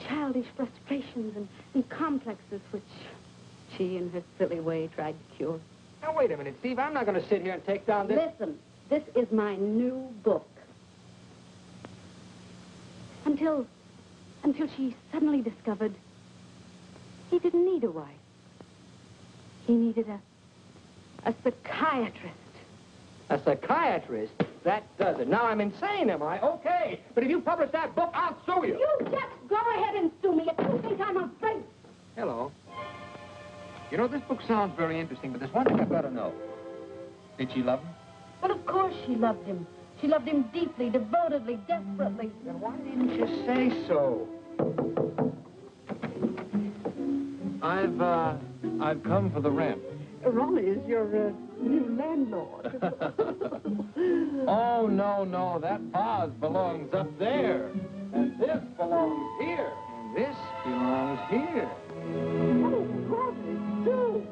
childish frustrations and complexes which she, in her silly way, tried to cure. Now, wait a minute, Steve. I'm not going to sit here and take down this... Listen, this is my new book. Until she suddenly discovered he didn't need a wife. He needed a psychiatrist. A psychiatrist? That does it. Now I'm insane, am I? Okay. But if you publish that book, I'll sue you. You just go ahead and sue me if you think I'm afraid. Hello. You know, this book sounds very interesting, but there's one thing I've got to know. Did she love him? Well, of course she loved him. She loved him deeply, devotedly, desperately. Then why didn't you say so? I've come for the rent. Ronnie is your new landlord. Oh, no, that vase belongs up there. And this belongs here. And this belongs here. Oh, Ronnie, do.